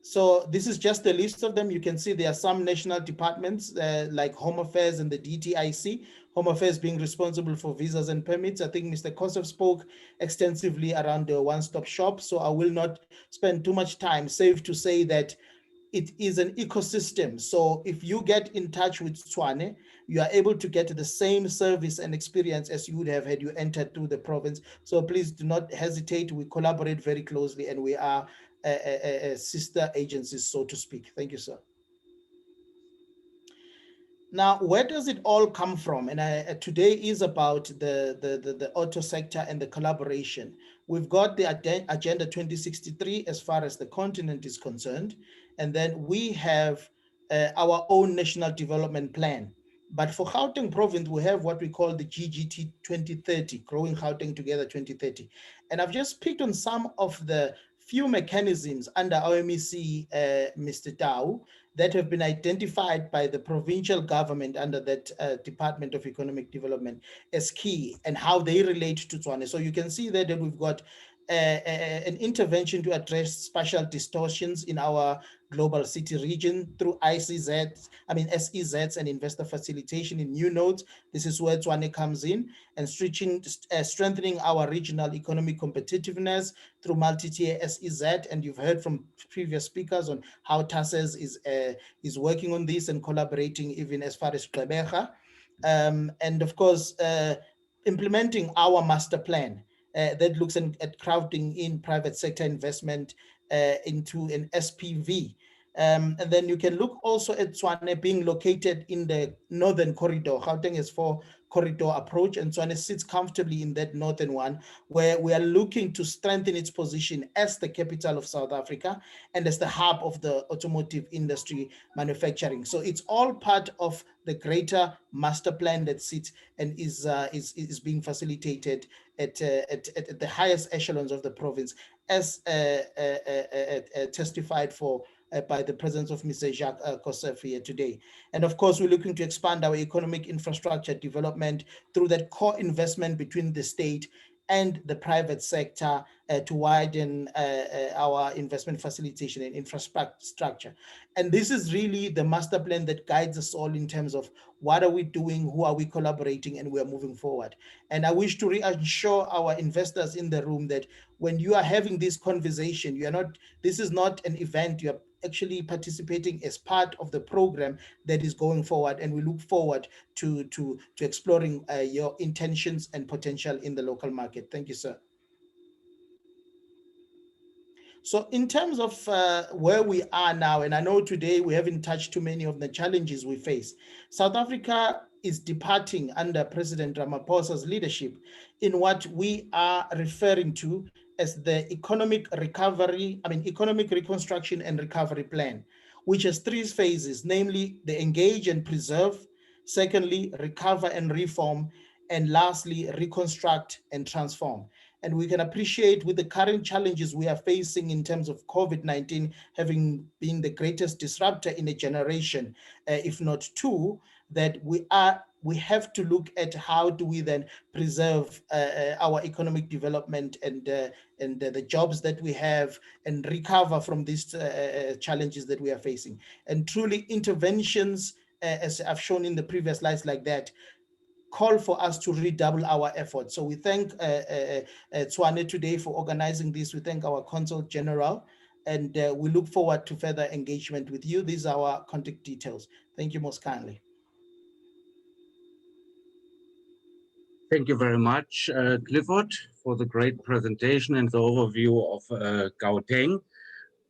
So this is just a list of them. You can see there are some national departments like Home Affairs and the DTIC. Home Affairs being responsible for visas and permits. I think Mr. Kosov spoke extensively around the one-stop shop, so I will not spend too much time. Safe to say that it is an ecosystem. So if you get in touch with Tshwane, you are able to get the same service and experience as you would have had you entered through the province. So please do not hesitate. We collaborate very closely and we are sister agencies, so to speak. Thank you, sir. Now, where does it all come from? And today is about the auto sector and the collaboration. We've got the Agenda 2063 as far as the continent is concerned. And then we have our own national development plan. But for Gauteng province, we have what we call the GGT 2030, Growing Gauteng Together 2030. And I've just picked on some of the few mechanisms under OMEC, Mr. Tau, that have been identified by the provincial government under that Department of Economic Development as key and how they relate to Tshwane. So you can see there that we've got an intervention to address spatial distortions in our global city region through SEZs and investor facilitation in new nodes. This is where Tshwane comes in, and strengthening our regional economic competitiveness through multi-tier SEZ. And you've heard from previous speakers on how TASES is working on this and collaborating even as far as Gqeberha. And of course, implementing our master plan that looks at crowding in private sector investment into an SPV. And then you can look also at Tshwane being located in the northern corridor. Gauteng is 4-corridor approach, and Tshwane sits comfortably in that northern one, where we are looking to strengthen its position as the capital of South Africa and as the hub of the automotive industry manufacturing. So it's all part of the greater master plan that sits and is being facilitated at the highest echelons of the province, as testified for by the presence of Mr. Jacques Kosef here today. And of course, we're looking to expand our economic infrastructure development through that core investment between the state and the private sector to widen our investment facilitation and infrastructure. And this is really the master plan that guides us all in terms of what are we doing, who are we collaborating, and we're moving forward. And I wish to reassure our investors in the room that when you are having this conversation, this is not an event, you are actually participating as part of the program that is going forward, and we look forward to exploring your intentions and potential in the local market. Thank you, sir. So in terms of where we are now, and I know today we haven't touched too many of the challenges we face, South Africa is departing under President Ramaphosa's leadership in what we are referring to as the economic reconstruction and recovery plan, which has 3 phases, namely the engage and preserve, secondly, recover and reform, and lastly, reconstruct and transform. And we can appreciate with the current challenges we are facing in terms of COVID-19 having been the greatest disruptor in a generation, if not 2, that we have to look at how do we then preserve our economic development and the jobs that we have and recover from these challenges that we are facing. And truly interventions, as I've shown in the previous slides like that, call for us to redouble our efforts. So we thank Tshwane today for organizing this. We thank our Consul General, and we look forward to further engagement with you. These are our contact details. Thank you most kindly. Thank you very much, Clifford, for the great presentation and the overview of Gauteng.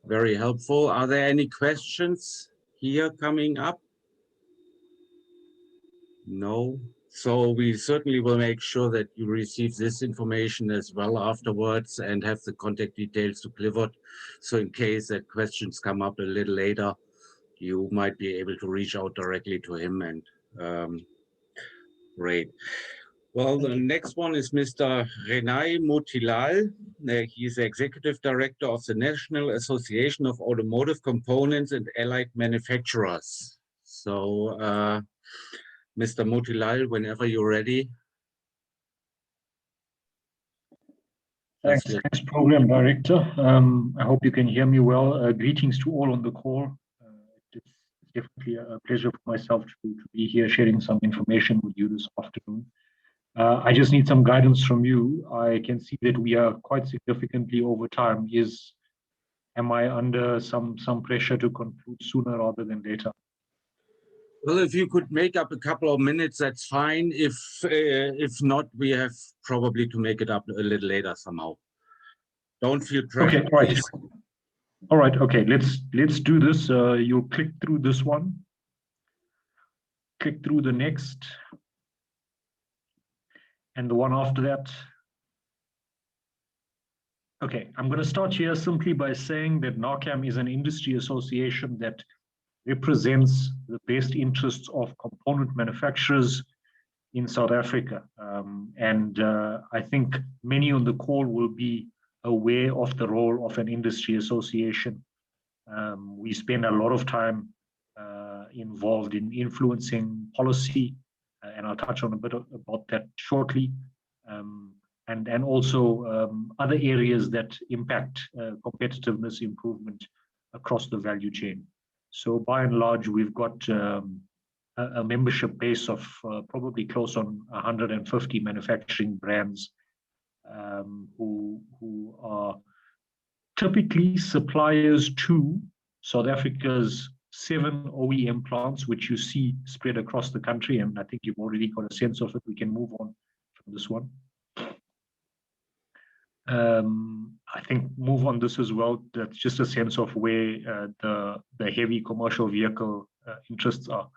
Very helpful. Are there any questions here coming up? No. So we certainly will make sure that you receive this information as well afterwards and have the contact details to Clifford. So in case that questions come up a little later, you might be able to reach out directly to him. And great. Well, the next one is Mr. Renai Motilal. He's the Executive Director of the National Association of Automotive Components and Allied Manufacturers. So, Mr. Motilal, whenever you're ready. That's Thanks, it. thanks, Program Director. I hope you can hear me well. Greetings to all on the call. It's definitely a pleasure for myself to be here sharing some information with you this afternoon. I just need some guidance from you. I can see that we are quite significantly over time. Am I under some pressure to conclude sooner rather than later? Well, if you could make up a couple of minutes, that's fine. If not, we have probably to make it up a little later somehow. Don't feel pressure. Okay, right. All right, okay, let's do this. You'll click through this one, click through the next, and the one after that. Okay, I'm going to start here simply by saying that NARCAM is an industry association that represents the best interests of component manufacturers in South Africa. I think many on the call will be aware of the role of an industry association. We spend a lot of time involved in influencing policy, and I'll touch on a bit about that shortly. And also other areas that impact competitiveness improvement across the value chain. So by and large, we've got a membership base of probably close on 150 manufacturing brands who are typically suppliers to South Africa's 7 OEM plants, which you see spread across the country. And I think you've already got a sense of it. We can move on from this one. I think move on this as well. That's just a sense of where the heavy commercial vehicle interests are.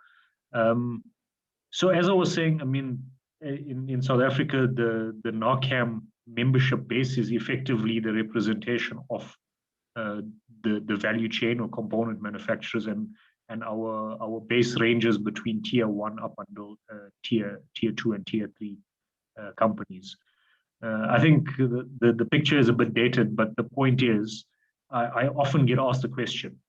So as I was saying, I mean, in South Africa, the NARCAM membership base is effectively the representation of the value chain or component manufacturers, and our base ranges between tier 1 up until tier 2 and tier 3 companies. I think the picture is a bit dated, but the point is, I often get asked the question,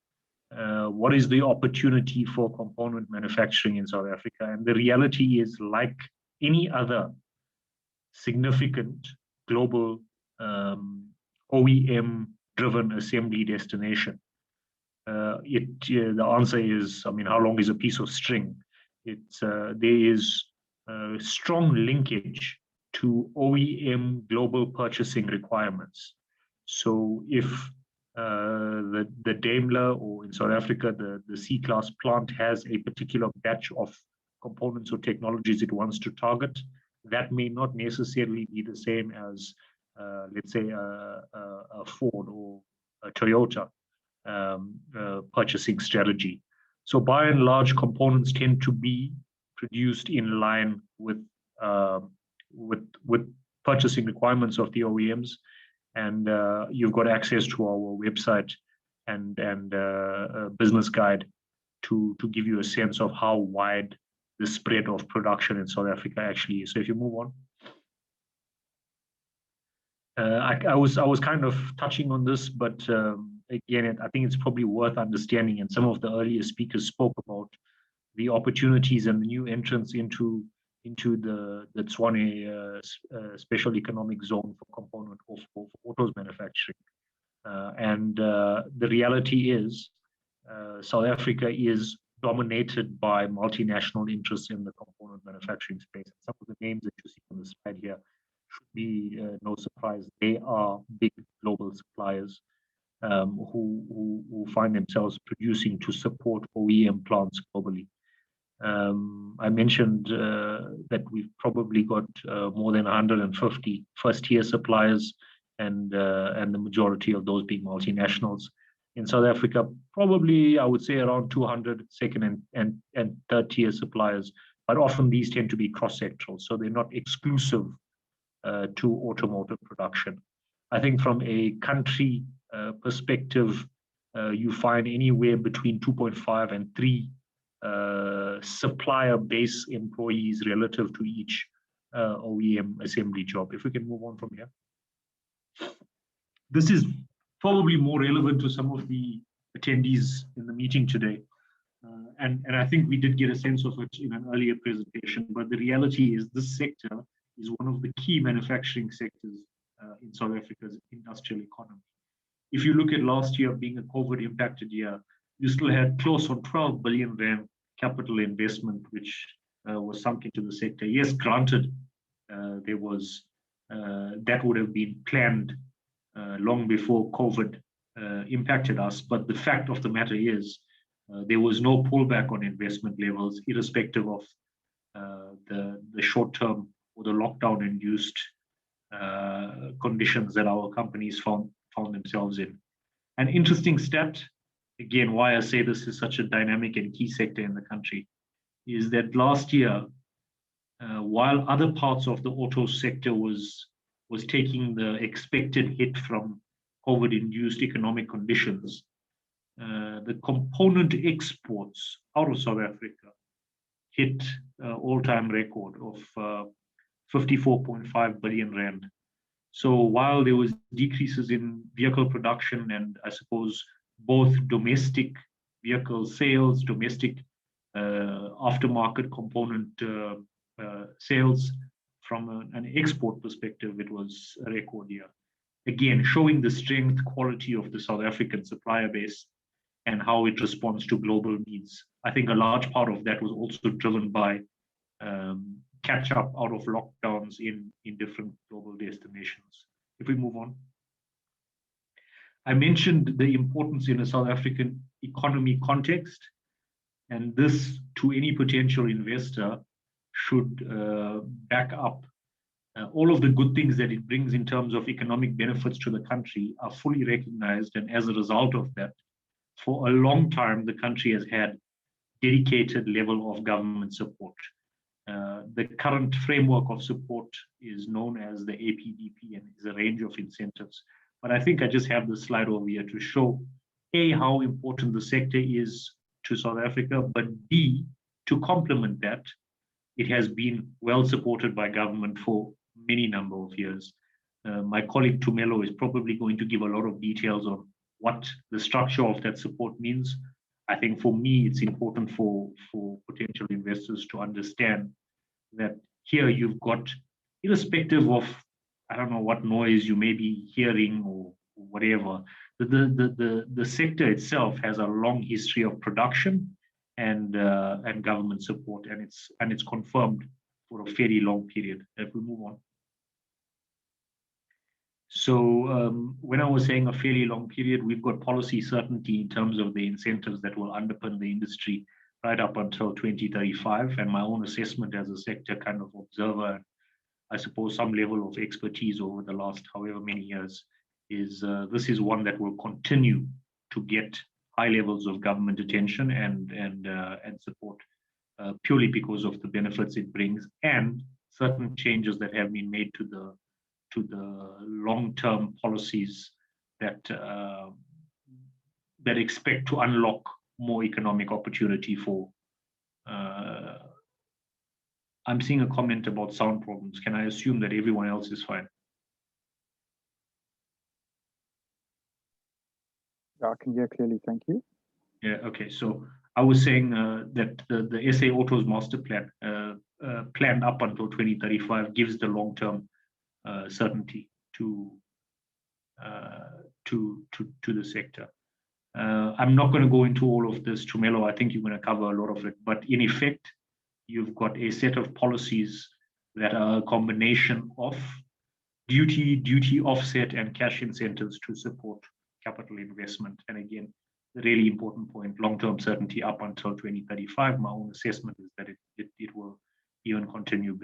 what is the opportunity for component manufacturing in South Africa? And the reality is, like any other significant global OEM-driven assembly destination, the answer is, I mean, how long is a piece of string? There is a strong linkage to OEM global purchasing requirements. So if the Daimler, or in South Africa, the C-Class plant has a particular batch of components or technologies it wants to target, that may not necessarily be the same as, let's say, a Ford or a Toyota purchasing strategy. So by and large, components tend to be produced in line with purchasing requirements of the OEMs, and you've got access to our website and business guide to give you a sense of how wide the spread of production in South Africa actually is. So if you move on. I was kind of touching on this, but again, I think it's probably worth understanding, and some of the earlier speakers spoke about the opportunities and the new entrants into the Tshwane special economic zone for component or for autos manufacturing. The reality is South Africa is dominated by multinational interests in the component manufacturing space. Some of the names that you see on the slide here should be no surprise. They are big global suppliers who find themselves producing to support OEM plants globally. I mentioned that we've probably got more than 150 first-tier suppliers, and the majority of those being multinationals. In South Africa, probably I would say around 200 second and third-tier suppliers, but often these tend to be cross-sectoral, so they're not exclusive to automotive production. I think from a country perspective, you find anywhere between 2.5 and 3 supplier base employees relative to each OEM assembly job. If we can move on from here. This is probably more relevant to some of the attendees in the meeting today. And I think we did get a sense of it in an earlier presentation, but the reality is this sector is one of the key manufacturing sectors in South Africa's industrial economy. If you look at last year being a COVID impacted year, you still had close on 12 billion rand capital investment, which was sunk into the sector. Yes, granted, there was that would have been planned long before COVID impacted us. But the fact of the matter is there was no pullback on investment levels, irrespective of the short-term or the lockdown-induced conditions that our companies found themselves in. An interesting stat, again, why I say this is such a dynamic and key sector in the country, is that last year, while other parts of the auto sector was taking the expected hit from COVID-induced economic conditions, the component exports out of South Africa hit all-time record of 54.5 billion rand. So while there was decreases in vehicle production and I suppose both domestic vehicle sales, domestic aftermarket component sales, from an export perspective, it was a record year. Again, showing the strength, quality of the South African supplier base and how it responds to global needs. I think a large part of that was also driven by catch up out of lockdowns in different global destinations. If we move on. I mentioned the importance in a South African economy context, and this to any potential investor should back up all of the good things that it brings in terms of economic benefits to the country are fully recognized. And as a result of that, for a long time, the country has had dedicated level of government support. The current framework of support is known as the APDP and is a range of incentives. But I think I just have the slide over here to show A, how important the sector is to South Africa, but B, to complement that, it has been well supported by government for many number of years. My colleague Tumelo is probably going to give a lot of details on what the structure of that support means. I think for me, it's important for potential investors to understand that here you've got, irrespective of, I don't know what noise you may be hearing or whatever, the sector itself has a long history of production and government support, and it's confirmed for a fairly long period. If we move on. So when I was saying a fairly long period, we've got policy certainty in terms of the incentives that will underpin the industry right up until 2035. And my own assessment as a sector kind of observer, I suppose some level of expertise over the last however many years, is this is one that will continue to get high levels of government attention and support purely because of the benefits it brings and certain changes that have been made to the long-term policies that that expect to unlock more economic opportunity for. I'm seeing a comment about sound problems. Can I assume that everyone else is fine? I can hear clearly, thank you. Yeah, okay. So I was saying that the SA Autos master plan planned up until 2035 gives the long-term certainty to the sector. I'm not going to go into all of this, Tumelo. I think you're going to cover a lot of it. But in effect, you've got a set of policies that are a combination of duty offset, and cash incentives to support capital investment. And again, the really important point, long-term certainty up until 2035. My own assessment is that it will even continue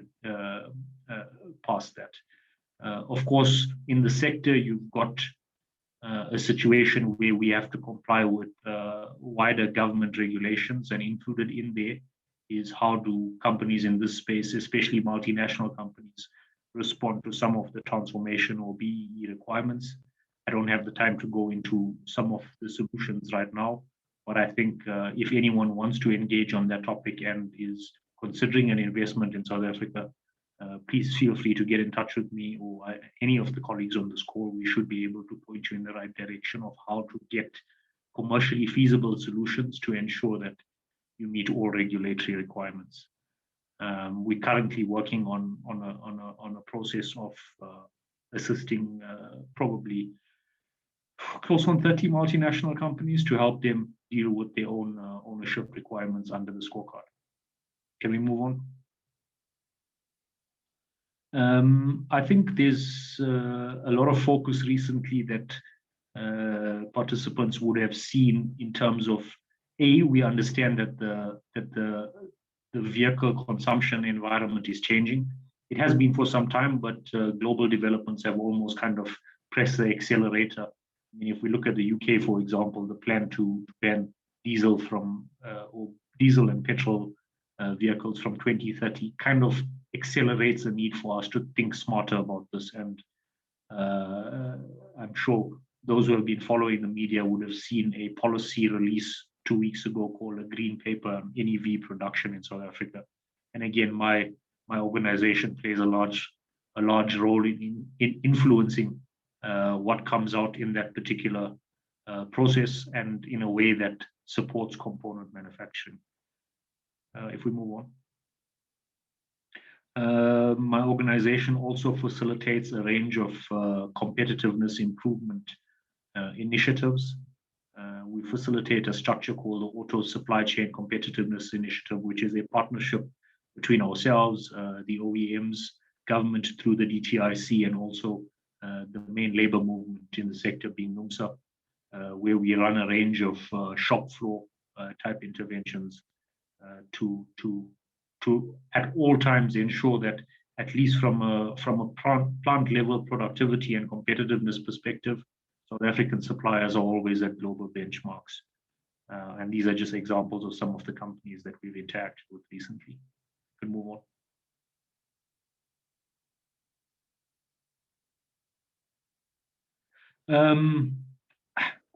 past that. Of course, in the sector, you've got a situation where we have to comply with wider government regulations, and included in there is how do companies in this space, especially multinational companies, respond to some of the transformation or BEE requirements. I don't have the time to go into some of the solutions right now, but I think if anyone wants to engage on that topic and is considering an investment in South Africa, please feel free to get in touch with me or any of the colleagues on this call. We should be able to point you in the right direction of how to get commercially feasible solutions to ensure that you meet all regulatory requirements. We're currently working on a process of assisting probably close on 30 multinational companies to help them deal with their own ownership requirements under the scorecard. Can we move on? I think there's a lot of focus recently that participants would have seen in terms of we understand that the vehicle consumption environment is changing. It has been for some time, but global developments have almost kind of pressed the accelerator. I mean, if we look at the UK, for example, the plan to ban diesel from or diesel and petrol vehicles from 2030 kind of accelerates the need for us to think smarter about this. And I'm sure those who have been following the media would have seen a policy release 2 weeks ago called a green paper on NEV production in South Africa. And again, my organization plays a large role in influencing what comes out in that particular process and in a way that supports component manufacturing. If we move on. My organization also facilitates a range of competitiveness improvement initiatives. We facilitate a structure called the Auto Supply Chain Competitiveness Initiative, which is a partnership between ourselves, the OEMs, government through the DTIC, and also the main labor movement in the sector being NUMSA, where we run a range of shop floor type interventions to at all times ensure that at least from a plant level productivity and competitiveness perspective, South African suppliers are always at global benchmarks. And these are just examples of some of the companies that we've interacted with recently. Can move on.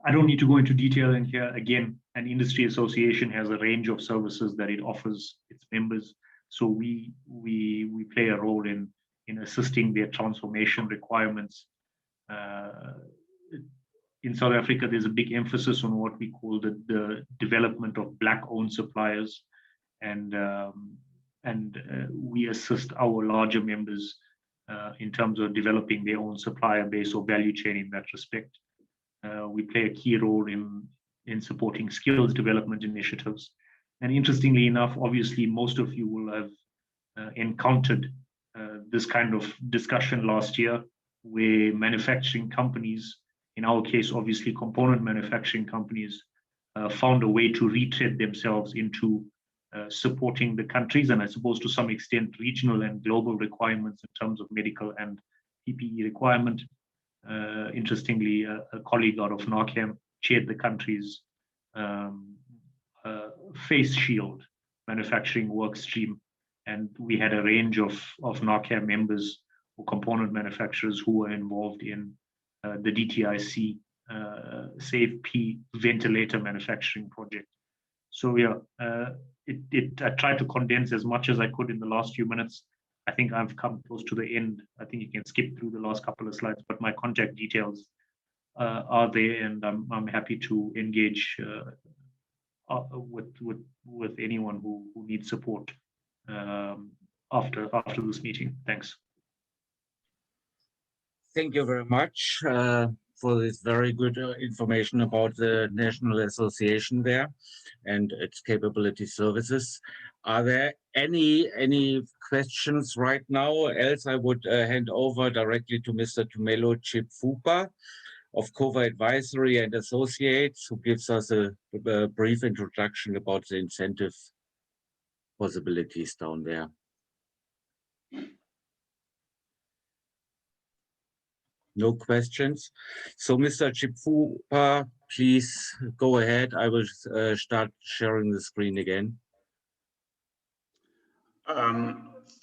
I don't need to go into detail in here. Again, an industry association has a range of services that it offers its members. So we play a role in assisting their transformation requirements. In South Africa, there's a big emphasis on what we call the development of Black-owned suppliers, and we assist our larger members in terms of developing their own supplier base or value chain in that respect. We play a key role in supporting skills development initiatives. And interestingly enough, obviously, most of you will have encountered this kind of discussion last year, where manufacturing companies, in our case, obviously component manufacturing companies, found a way to retread themselves into supporting the countries, and I suppose to some extent regional and global requirements in terms of medical and PPE requirement. Interestingly, a colleague out of NARCAM chaired the country's face shield manufacturing work stream, and we had a range of NARCAM members or component manufacturers who were involved in the DTIC SAFE-P ventilator manufacturing project. So yeah, I tried to condense as much as I could in the last few minutes. I think I've come close to the end. I think you can skip through the last couple of slides, but my contact details are there, and I'm happy to engage with anyone who needs support after this meeting. Thanks. Thank you very much for this very good information about the National Association there and its capability services. Are there any questions right now? Else I would hand over directly to Mr. Tumelo Chipfupa of COVA Advisory and Associates, who gives us a brief introduction about the incentive possibilities down there. No questions. So Mr. Chipfupa, please go ahead. I will start sharing the screen again.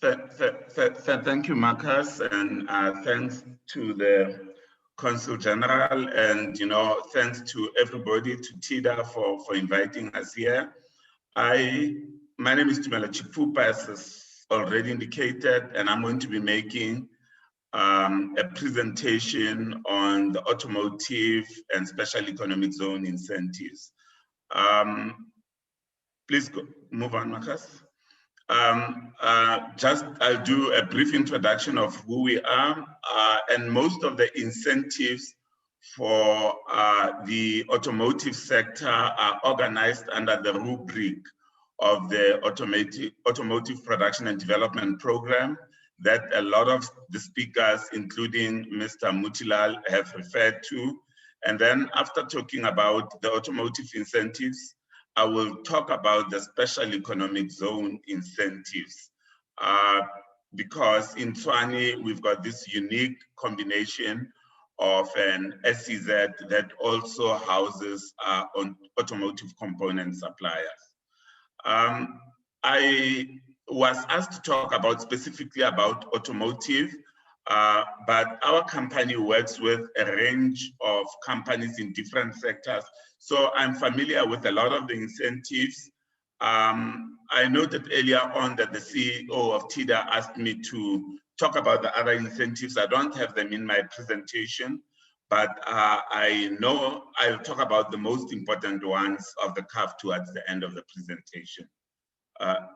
Thank you, Marcus, and thanks to the Consul General, and thanks to everybody, to TEDA for inviting us here. My name is Tumelo Chipfupa, as already indicated, and I'm going to be making a presentation on the automotive and special economic zone incentives. Please move on, Marcus. I'll do a brief introduction of who we are, and most of the incentives for the automotive sector are organized under the rubric of the automotive production and development program that a lot of the speakers, including Mr. Mutilal, have referred to. And then after talking about the automotive incentives, I will talk about the special economic zone incentives. Because in Tshwane, we've got this unique combination of an SEZ that also houses on automotive component suppliers. I was asked to talk about specifically about automotive, but our company works with a range of companies in different sectors. So I'm familiar with a lot of the incentives. I noted earlier on that the CEO of TEDA asked me to talk about the other incentives. I don't have them in my presentation, but I know I'll talk about the most important ones of the curve towards the end of the presentation.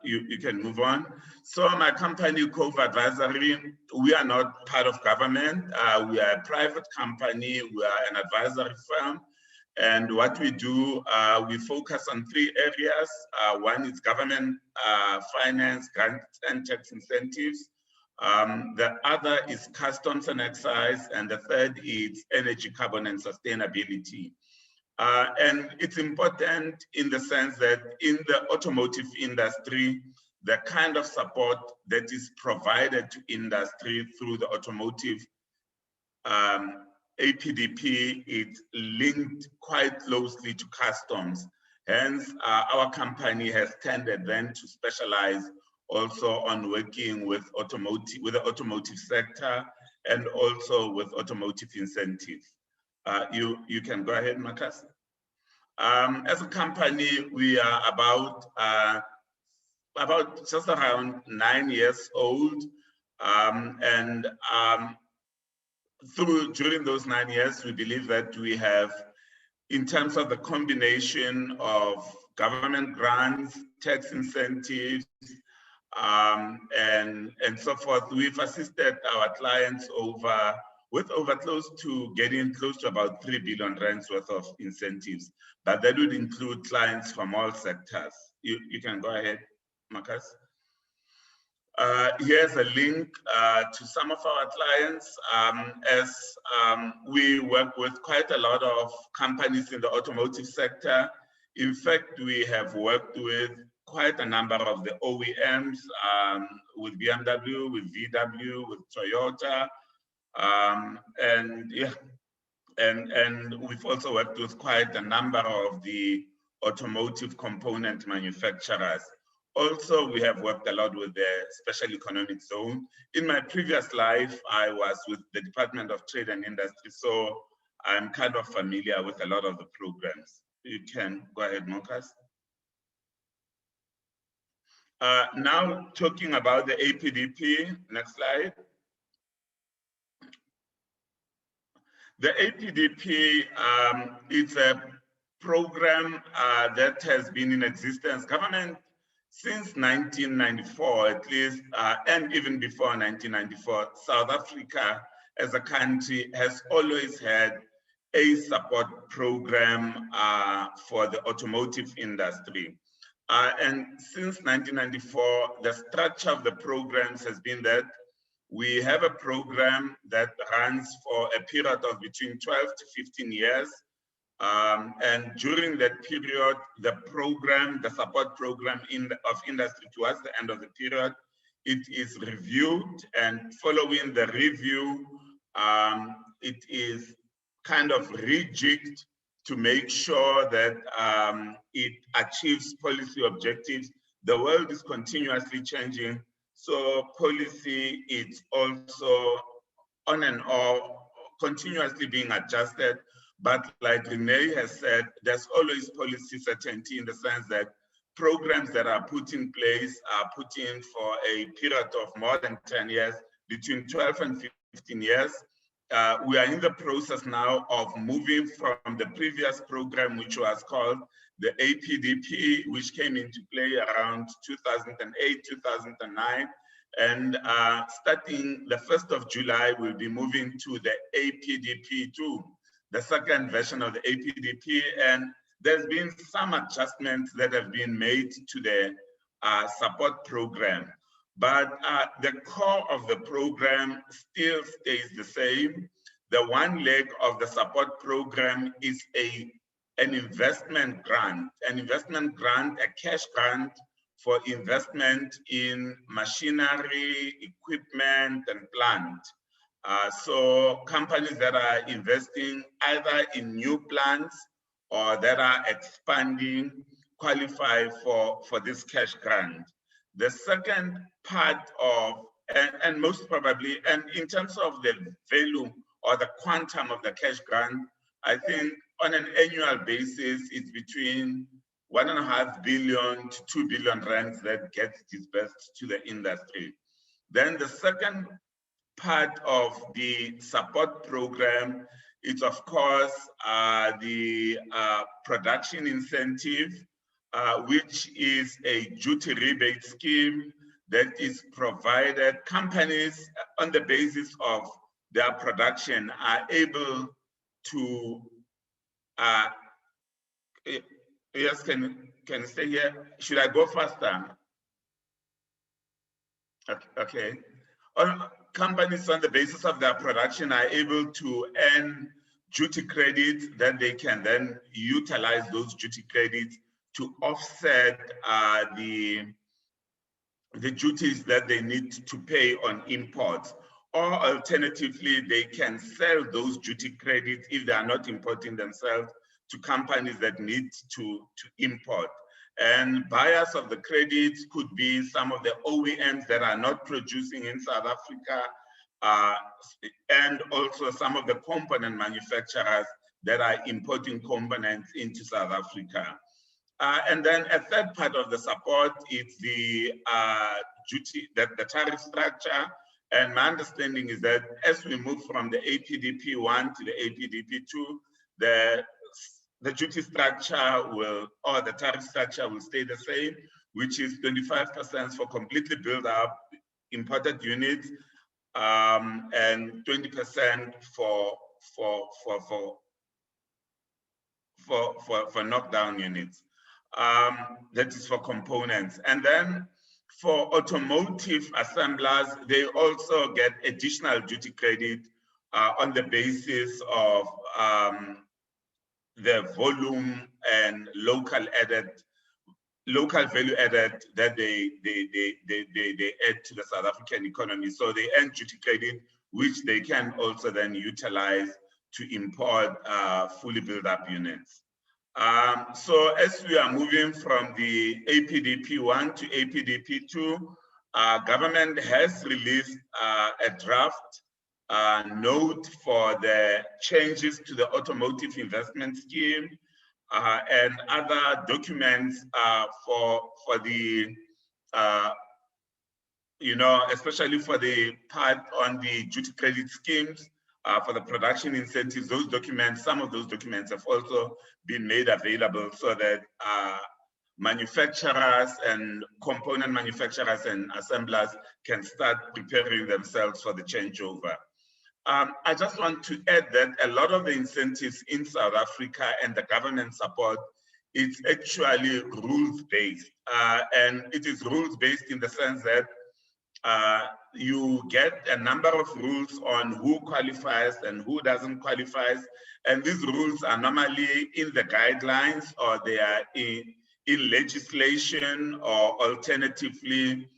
You can move on. So my company, Cove Advisory, we are not part of government. We are a private company. We are an advisory firm. And what we do, we focus on 3 areas. One is government finance, grants and tax incentives. The other is customs and excise. And the third is energy, carbon and sustainability. And it's important in the sense that in the automotive industry, the kind of support that is provided to industry through the automotive APDP is linked quite closely to customs. Hence, our company has tended then to specialize also on working with the automotive sector and also with automotive incentives. You can go ahead, Marcus. As a company, we are about just around 9 years old, during those 9 years, we believe that we have, in terms of the combination of government grants, tax incentives, and so forth, we've assisted our clients with getting close to about 3 billion rands worth of incentives. But that would include clients from all sectors. You can go ahead, Marcus. Here's a link to some of our clients. We work with quite a lot of companies in the automotive sector. In fact, we have worked with quite a number of the OEMs, with BMW, with VW, with Toyota, and we've also worked with quite a number of the automotive component manufacturers. Also, we have worked a lot with the special economic zone. In my previous life, I was with the Department of Trade and Industry, so I'm kind of familiar with a lot of the programs. You can go ahead, Marcus. Now talking about the APDP, next slide. The APDP is a program that has been in existence, government since 1994 at least, and even before 1994. South Africa as a country has always had a support program for the automotive industry. And since 1994, the structure of the programs has been that we have a program that runs for a period of between 12 to 15 years. And during that period, the support program of industry towards the end of the period, it is reviewed, and following the review, it is kind of rejigged to make sure that it achieves policy objectives. The world is continuously changing, so policy is also on and off, continuously being adjusted. But like Renee has said, there's always policy certainty in the sense that programs that are put in place are put in for a period of more than 10 years, between 12 and 15 years. We are in the process now of moving from the previous program, which was called the APDP, which came into play around 2008, 2009. And starting the 1st of July, we'll be moving to the APDP2, the second version of the APDP. And there's been some adjustments that have been made to the support program. But the core of the program still stays the same. The one leg of the support program is an investment grant, a cash grant for investment in machinery, equipment, and plant. So companies that are investing either in new plants or that are expanding qualify for this cash grant. The second part of, and most probably, and in terms of the value or the quantum of the cash grant, I think on an annual basis, it's between 1.5 billion to 2 billion rands that gets disbursed to the industry. Then the second part of the support program is, of course, the production incentive, which is a duty rebate scheme that is provided. Companies, on the basis of their production, are able to, yes, can stay here? Should I go faster? Okay. Companies on the basis of their production are able to earn duty credits, then they can then utilize those duty credits to offset the duties that they need to pay on imports. Or alternatively, they can sell those duty credits if they are not importing themselves to companies that need to import. And buyers of the credits could be some of the OEMs that are not producing in South Africa, and also some of the component manufacturers that are importing components into South Africa. And then a third part of the support is the duty, the tariff structure. And my understanding is that as we move from the APDP1 to the APDP2, the duty structure will, or the tariff structure will stay the same, which is 25% for completely built up imported units, and 20% for knockdown units. That is for components. And then for automotive assemblers, they also get additional duty credit on the basis of the volume and local value added that they add to the South African economy. So they earn duty credit, which they can also then utilize to import fully built up units. So as we are moving from the APDP1 to APDP2, government has released a draft note for the changes to the automotive investment scheme and other documents for the, especially for the part on the duty credit schemes, for the production incentives. Those documents, some of those documents have also been made available so that manufacturers and component manufacturers and assemblers can start preparing themselves for the changeover. I just want to add that a lot of the incentives in South Africa and the government support, it's actually rules-based. And it is rules-based in the sense that you get a number of rules on who qualifies and who doesn't qualify. And these rules are normally in the guidelines, or they are in legislation, or alternatively,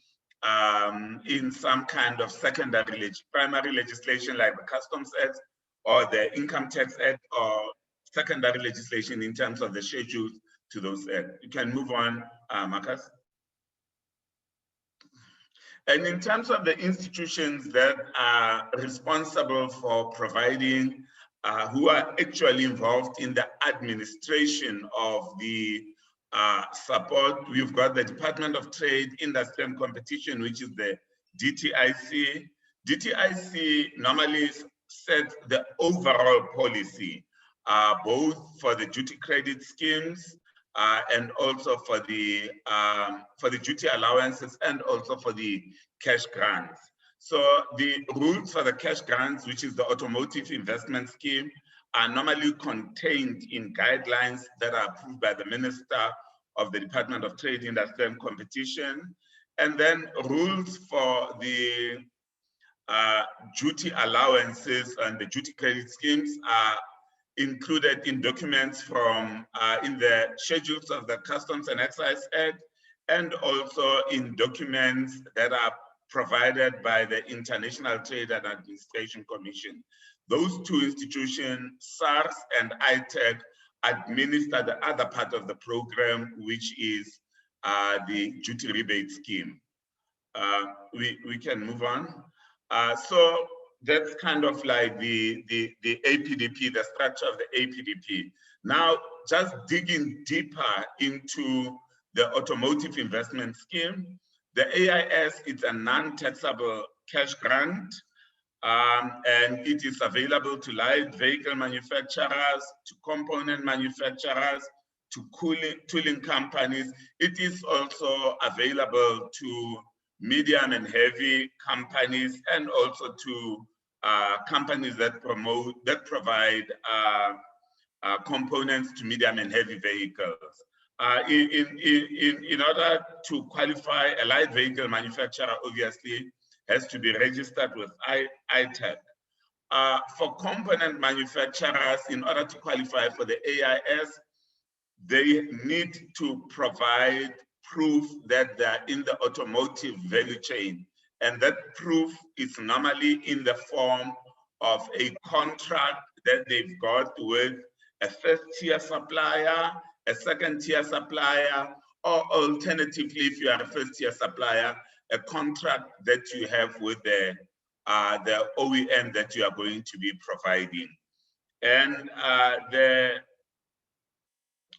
in some kind of primary legislation like the Customs Act or the Income Tax Act, or secondary legislation in terms of the schedules to those acts. You can move on, Marcus. And in terms of the institutions that are responsible for providing, who are actually involved in the administration of the support, we've got the Department of Trade, Industry and Competition, which is the DTIC. DTIC normally sets the overall policy, both for the duty credit schemes and also for the duty allowances and also for the cash grants. So the rules for the cash grants, which is the automotive investment scheme, are normally contained in guidelines that are approved by the Minister of the Department of Trade, Industry and Competition. And then rules for the duty allowances and the duty credit schemes are included in documents from in the schedules of the Customs and Excise Act, and also in documents that are provided by the International Trade and Administration Commission. Those two institutions, SARS and ITEC, administer the other part of the program, which is the duty rebate scheme. We can move on. So that's kind of like the APDP, the structure of the APDP. Now, just digging deeper into the automotive investment scheme, the AIS is a non-taxable cash grant, and it is available to light vehicle manufacturers, to component manufacturers, to tooling companies. It is also available to medium and heavy companies, and also to companies that provide components to medium and heavy vehicles. In order to qualify, a light vehicle manufacturer obviously has to be registered with ITEC. For component manufacturers, in order to qualify for the AIS, they need to provide proof that they're in the automotive value chain. And that proof is normally in the form of a contract that they've got with a first-tier supplier, a second-tier supplier, or alternatively, if you are a first-tier supplier, a contract that you have with the OEM that you are going to be providing. And the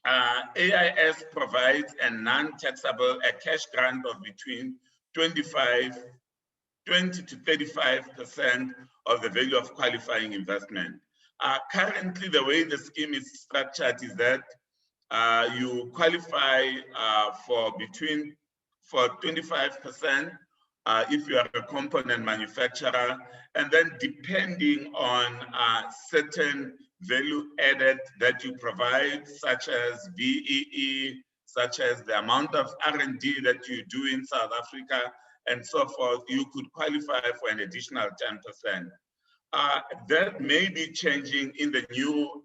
AIS provides a non-taxable, a cash grant of between 20 to 35% of the value of qualifying investment. Currently, the way the scheme is structured is that you qualify for 25% if you are a component manufacturer, and then depending on certain value added that you provide, such as VEE, such as the amount of R&D that you do in South Africa, and so forth, you could qualify for an additional 10%. That may be changing in the new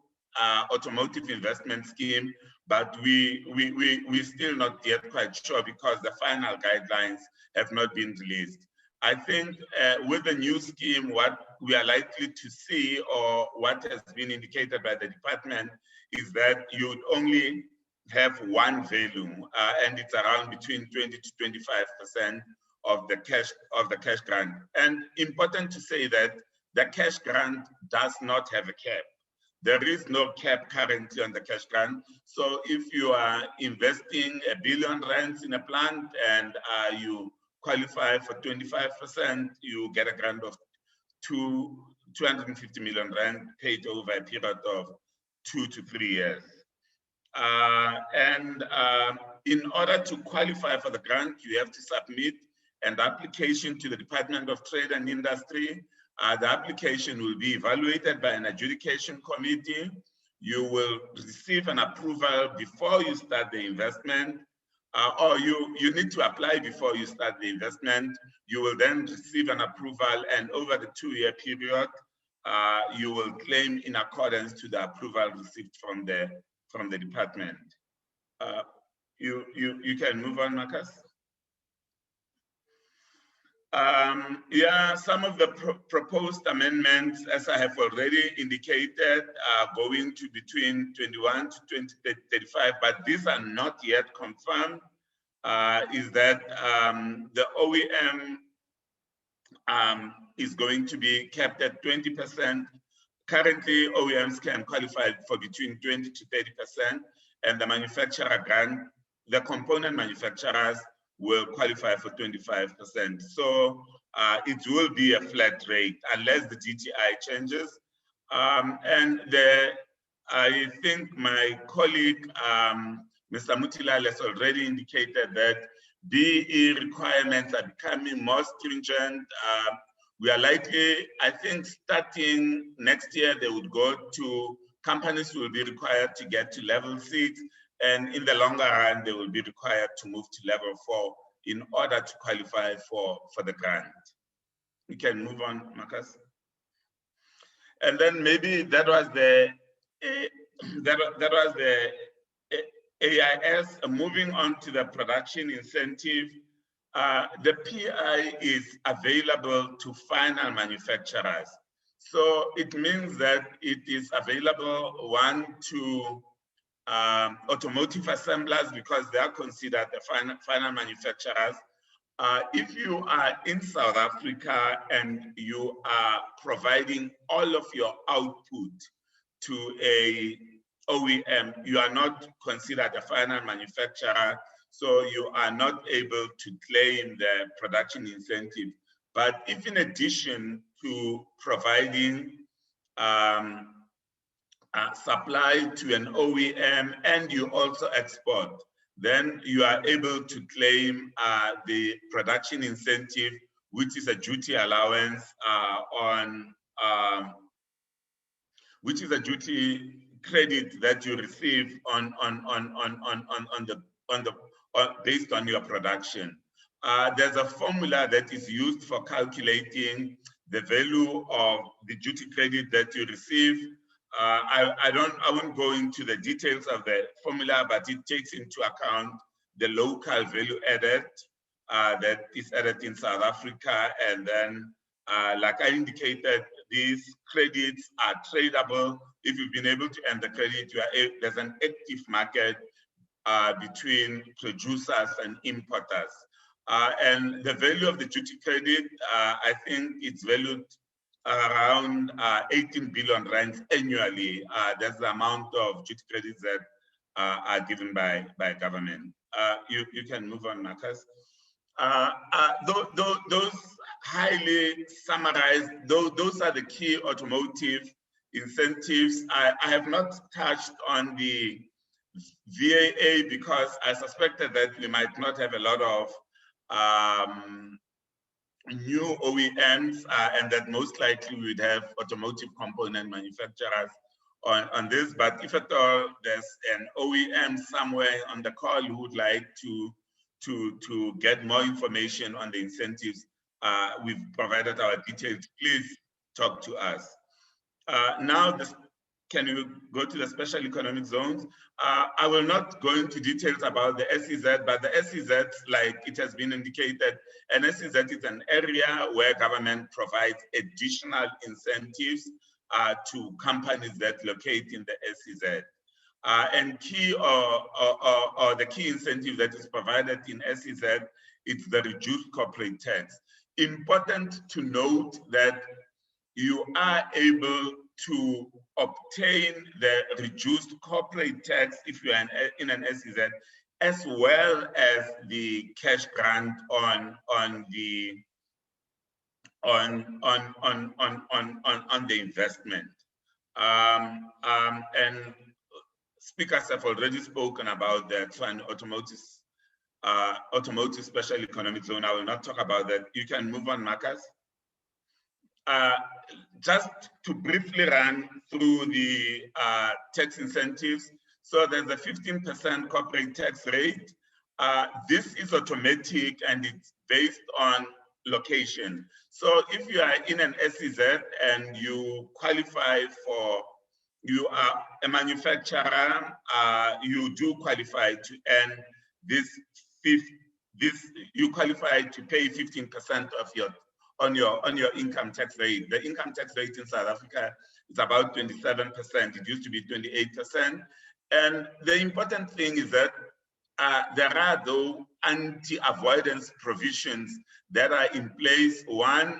automotive investment scheme, but we're still not yet quite sure because the final guidelines have not been released. I think with the new scheme, what we are likely to see, or what has been indicated by the department, is that you would only have one value, and it's around between 20 to 25% of the cash grant. And important to say that the cash grant does not have a cap. There is no cap currently on the cash grant. So if you are investing R1 billion in a plant and you qualify for 25%, you get a grant of 250 million rand paid over a period of 2 to 3 years. In order to qualify for the grant, you have to submit an application to the Department of Trade and Industry. The application will be evaluated by an adjudication committee. You will receive an approval before you start the investment, or you need to apply before you start the investment. You will then receive an approval, and over the 2-year period, you will claim in accordance to the approval received from the department. You can move on, Marcus. Yeah, some of the proposed amendments, as I have already indicated, are going to between 21 to 2035, but these are not yet confirmed. Is that the OEM is going to be capped at 20%. Currently, OEMs can qualify for between 20 to 30%, and the manufacturer grant, the component manufacturers will qualify for 25%. So it will be a flat rate unless the GTI changes. I think my colleague Mr. Mutilal has already indicated that BE requirements are becoming more stringent. We are likely, I think, starting next year, they would go to, companies will be required to get to level 6, and in the longer run, they will be required to move to level 4 in order to qualify for the grant. We can move on, Marcus. And then maybe that was the AIS. Moving on to the production incentive. The PI is available to final manufacturers. So it means that it is available, one, to automotive assemblers because they are considered the final manufacturers. If you are in South Africa and you are providing all of your output to a OEM, you are not considered a final manufacturer, so you are not able to claim the production incentive. But if in addition to providing supply to an OEM and you also export, then you are able to claim the production incentive, which is a duty allowance which is a duty credit that you receive based on your production. There's a formula that is used for calculating the value of the duty credit that you receive. I won't go into the details of the formula, but it takes into account the local value added that is added in South Africa. And then, like I indicated, these credits are tradable. If you've been able to earn the credit, there's an active market between producers and importers. And the value of the duty credit, I think it's valued around 18 billion rands annually. That's the amount of duty credits that are given by government. You can move on, Marcus. Those highly summarized, those are the key automotive incentives. I have not touched on the VAA because I suspected that we might not have a lot of new OEMs, and that most likely we would have automotive component manufacturers on this. But if at all there's an OEM somewhere on the call who would like to get more information on the incentives, we've provided our details. Please talk to us. Now, can you go to the special economic zones? I will not go into details about the SEZ, but the SEZ, like it has been indicated, an SEZ is an area where government provides additional incentives to companies that locate in the SEZ. And key or the key incentive that is provided in SEZ is the reduced corporate tax. Important to note that you are able to obtain the reduced corporate tax if you are in an SEZ, as well as the cash grant on the investment. And speakers have already spoken about the Tshwane automotive special economic zone. I will not talk about that. You can move on, Marcus. Just to briefly run through the tax incentives. So there's a 15% corporate tax rate. This is automatic and it's based on location. So if you are in an SEZ and you qualify for, you are a manufacturer, you do qualify to earn you qualify to pay 15% of your on your income tax rate. The income tax rate in South Africa is about 27%. It used to be 28%. And the important thing is that there are though anti-avoidance provisions that are in place. One,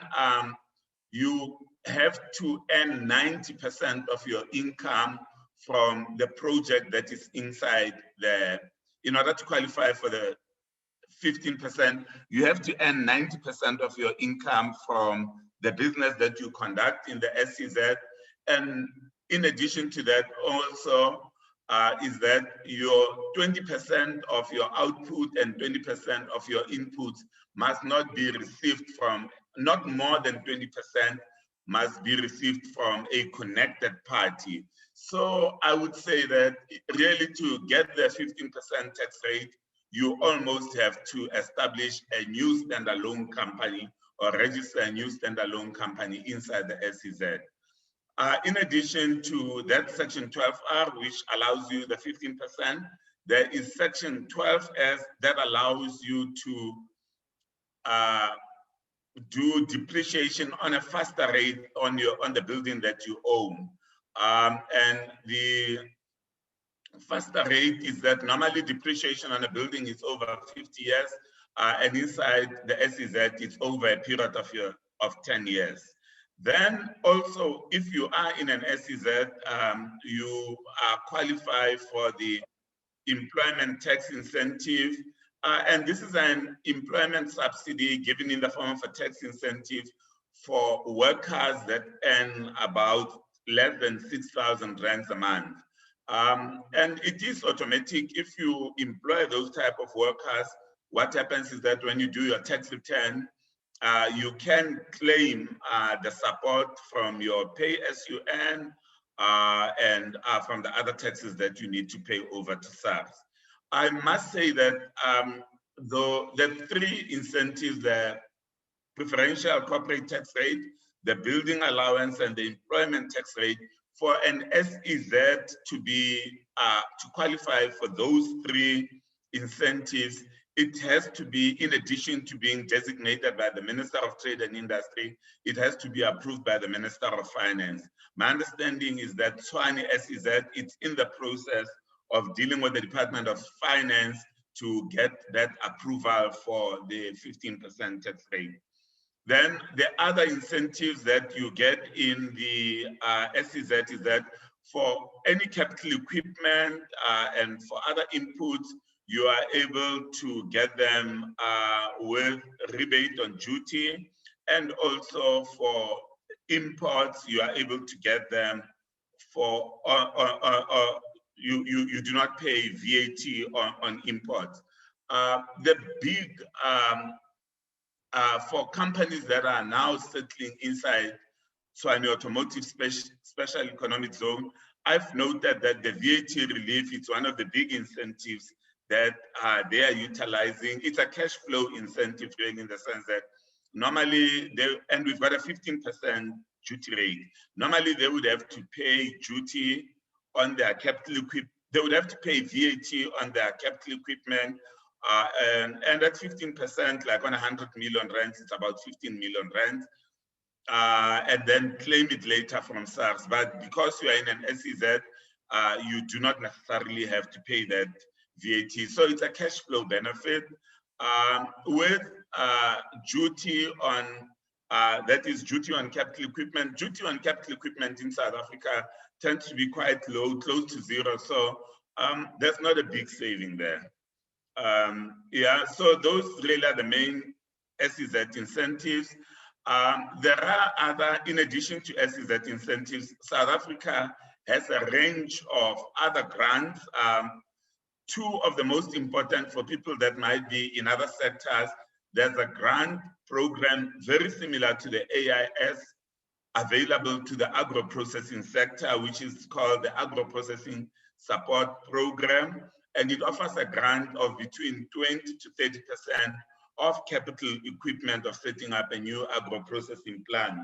you have to earn 90% of your income from the project that is inside in order to qualify for the 15%, you have to earn 90% of your income from the business that you conduct in the SEZ. And in addition to that, also, is that your 20% of your output and 20% of your inputs must not be received from, not more than 20% must be received from a connected party. So I would say that really to get the 15% tax rate, you almost have to establish a new standalone company or register a new standalone company inside the SEZ. In addition to that Section 12R, which allows you the 15%, there is Section 12S that allows you to do depreciation on a faster rate on the building that you own. And the faster rate is that normally depreciation on a building is over 50 years, and inside the SEZ it's over a period of 10 years. Then also, if you are in an SEZ, you qualify for the employment tax incentive. And this is an employment subsidy given in the form of a tax incentive for workers that earn about less than 6,000 rands a month. And it is automatic. If you employ those type of workers, what happens is that when you do your tax return, you can claim the support from your pay as you earn and from the other taxes that you need to pay over to SARS. I must say that though the three incentives, the preferential corporate tax rate, the building allowance, and the employment tax rate, for an SEZ to be to qualify for those three incentives, it has to be, in addition to being designated by the Minister of Trade and Industry, it has to be approved by the Minister of Finance. My understanding is that Tshwane SEZ, it's in the process of dealing with the Department of Finance to get that approval for the 15% tax rate. Then the other incentives that you get in the SEZ is that for any capital equipment and for other inputs, you are able to get them with rebate on duty, and also for imports, you are able to get them for, you do not pay VAT on imports. The big, for companies that are now settling inside Tshwane Automotive Special Economic Zone, I've noted that the VAT relief is one of the big incentives that they are utilizing. It's a cash flow incentive really, in the sense that normally and we've got a 15% duty rate. Normally they would have to pay duty on their capital equipment. They would have to pay VAT on their capital equipment. And at 15%, like on 100 million rands, it's about 15 million rands. And then claim it later from SARS. But because you are in an SEZ, you do not necessarily have to pay that VAT. So it's a cash flow benefit. With duty on, that is duty on capital equipment. Duty on capital equipment in South Africa tends to be quite low, close to zero. So there's not a big saving there. Yeah, so those really are the main SEZ incentives. There are other, in addition to SEZ incentives, South Africa has a range of other grants. Two of the most important for people that might be in other sectors, there's a grant program very similar to the AIS available to the agro-processing sector, which is called the Agro-Processing Support Program. And it offers a grant of between 20 to 30% of capital equipment of setting up a new agro-processing plant.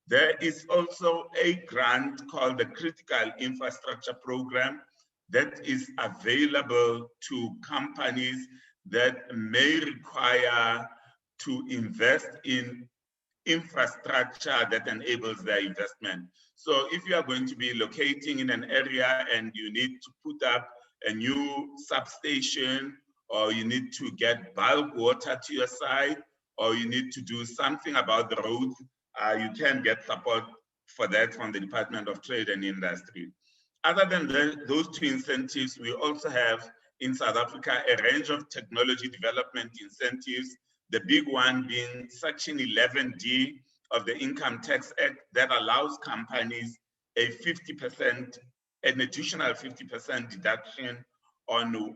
There is also a grant called the Critical Infrastructure Program that is available to companies that may require to invest in infrastructure that enables their investment. So if you are going to be locating in an area and you need to put up a new substation, or you need to get bulk water to your site, or you need to do something about the roads, you can get support for that from the Department of Trade and Industry. Other than those two incentives, we also have in South Africa a range of technology development incentives, the big one being Section 11D of the Income Tax Act that allows companies a 50% an additional 50% deduction on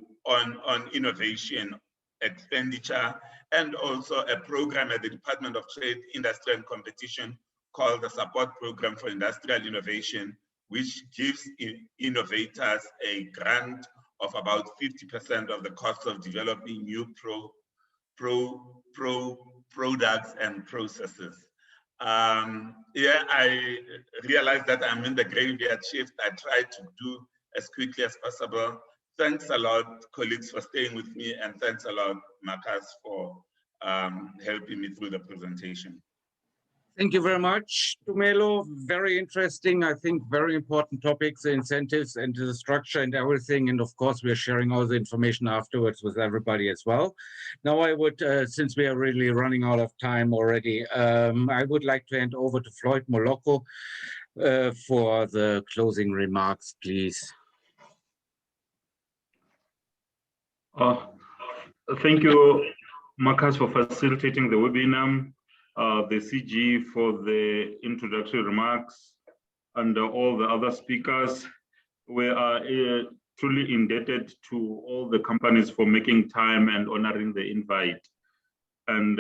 innovation expenditure, and also a program at the Department of Trade, Industry and Competition called the Support Program for Industrial Innovation, which gives innovators a grant of about 50% of the cost of developing new products and processes. Yeah, I realize that I'm in the graveyard shift. I try to do as quickly as possible. Thanks a lot, colleagues, for staying with me, and thanks a lot, Marcus, for helping me through the presentation. Thank you very much, Tumelo. Very interesting, I think, very important topics, the incentives and the structure and everything. And of course, we're sharing all the information afterwards with everybody as well. Now I would, since we are really running out of time already, I would like to hand over to Floyd Moloko for the closing remarks, please. Thank you, Marcus, for facilitating the webinar, the CG for the introductory remarks, and all the other speakers. We are truly indebted to all the companies for making time and honoring the invite. And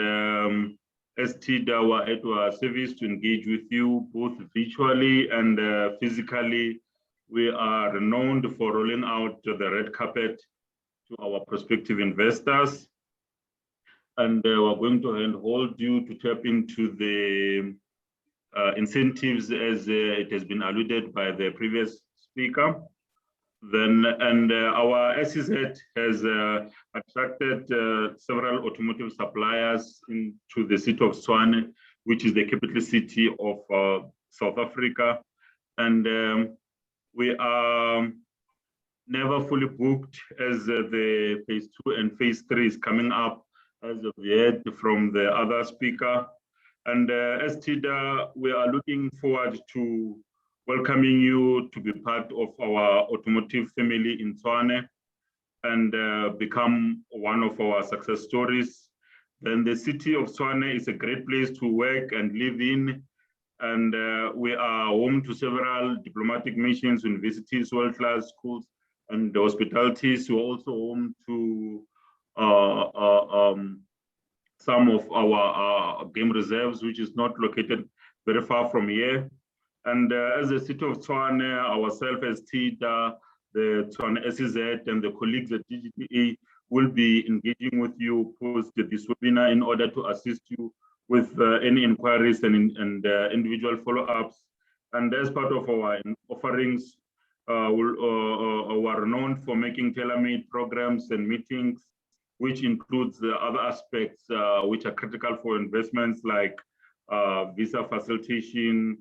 as TEDA, we're at our service to engage with you both virtually and physically. We are renowned for rolling out the red carpet to our prospective investors. And we're going to handhold you to tap into the incentives as it has been alluded by the previous speaker. Then, and our ASCCI has attracted several automotive suppliers into the city of Tshwane, which is the capital city of South Africa. And we are never fully booked as the phase 2 and phase 3 is coming up, as we heard from the other speaker. And as TEDA, we are looking forward to welcoming you to be part of our automotive family in Tshwane and become one of our success stories. Then the city of Tshwane is a great place to work and live in. And we are home to several diplomatic missions, universities, world-class schools, and hospitalities. We're also home to some of our game reserves, which is not located very far from here. And as the city of Tshwane, ourselves as TEDA, the Tshwane ASCCI, and the colleagues at DGTA will be engaging with you post this webinar in order to assist you with any inquiries and individual follow-ups. And as part of our offerings, we're known for making tailor-made programs and meetings, which includes the other aspects which are critical for investments like visa facilitation,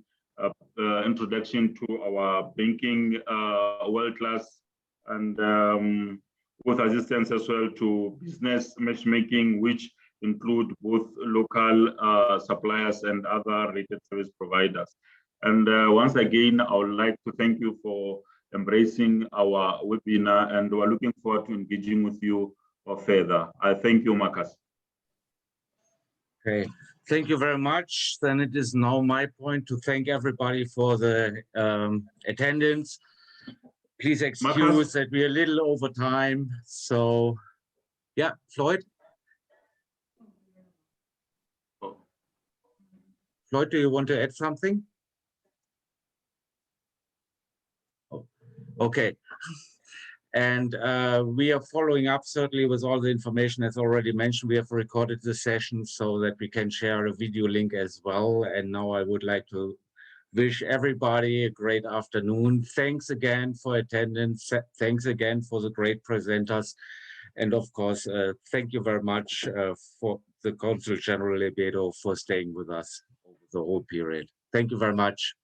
introduction to our banking world-class, and with assistance as well to business matchmaking, which include both local suppliers and other rated service providers. And once again, I would like to thank you for embracing our webinar, and we're looking forward to engaging with you further. I thank you, Marcus. Okay, thank you very much. Then it is now my point to thank everybody for the attendance. Please excuse Marcus, that we're a little over time. So, yeah, Floyd? Floyd, do you want to add something? Oh, okay. And we are following up certainly with all the information as already mentioned. We have recorded the session so that we can share a video link as well. And now I would like to wish everybody a great afternoon. Thanks again for attendance. Thanks again for the great presenters. And of course, thank you very much for the Consul General Lebedo for staying with us over the whole period. Thank you very much.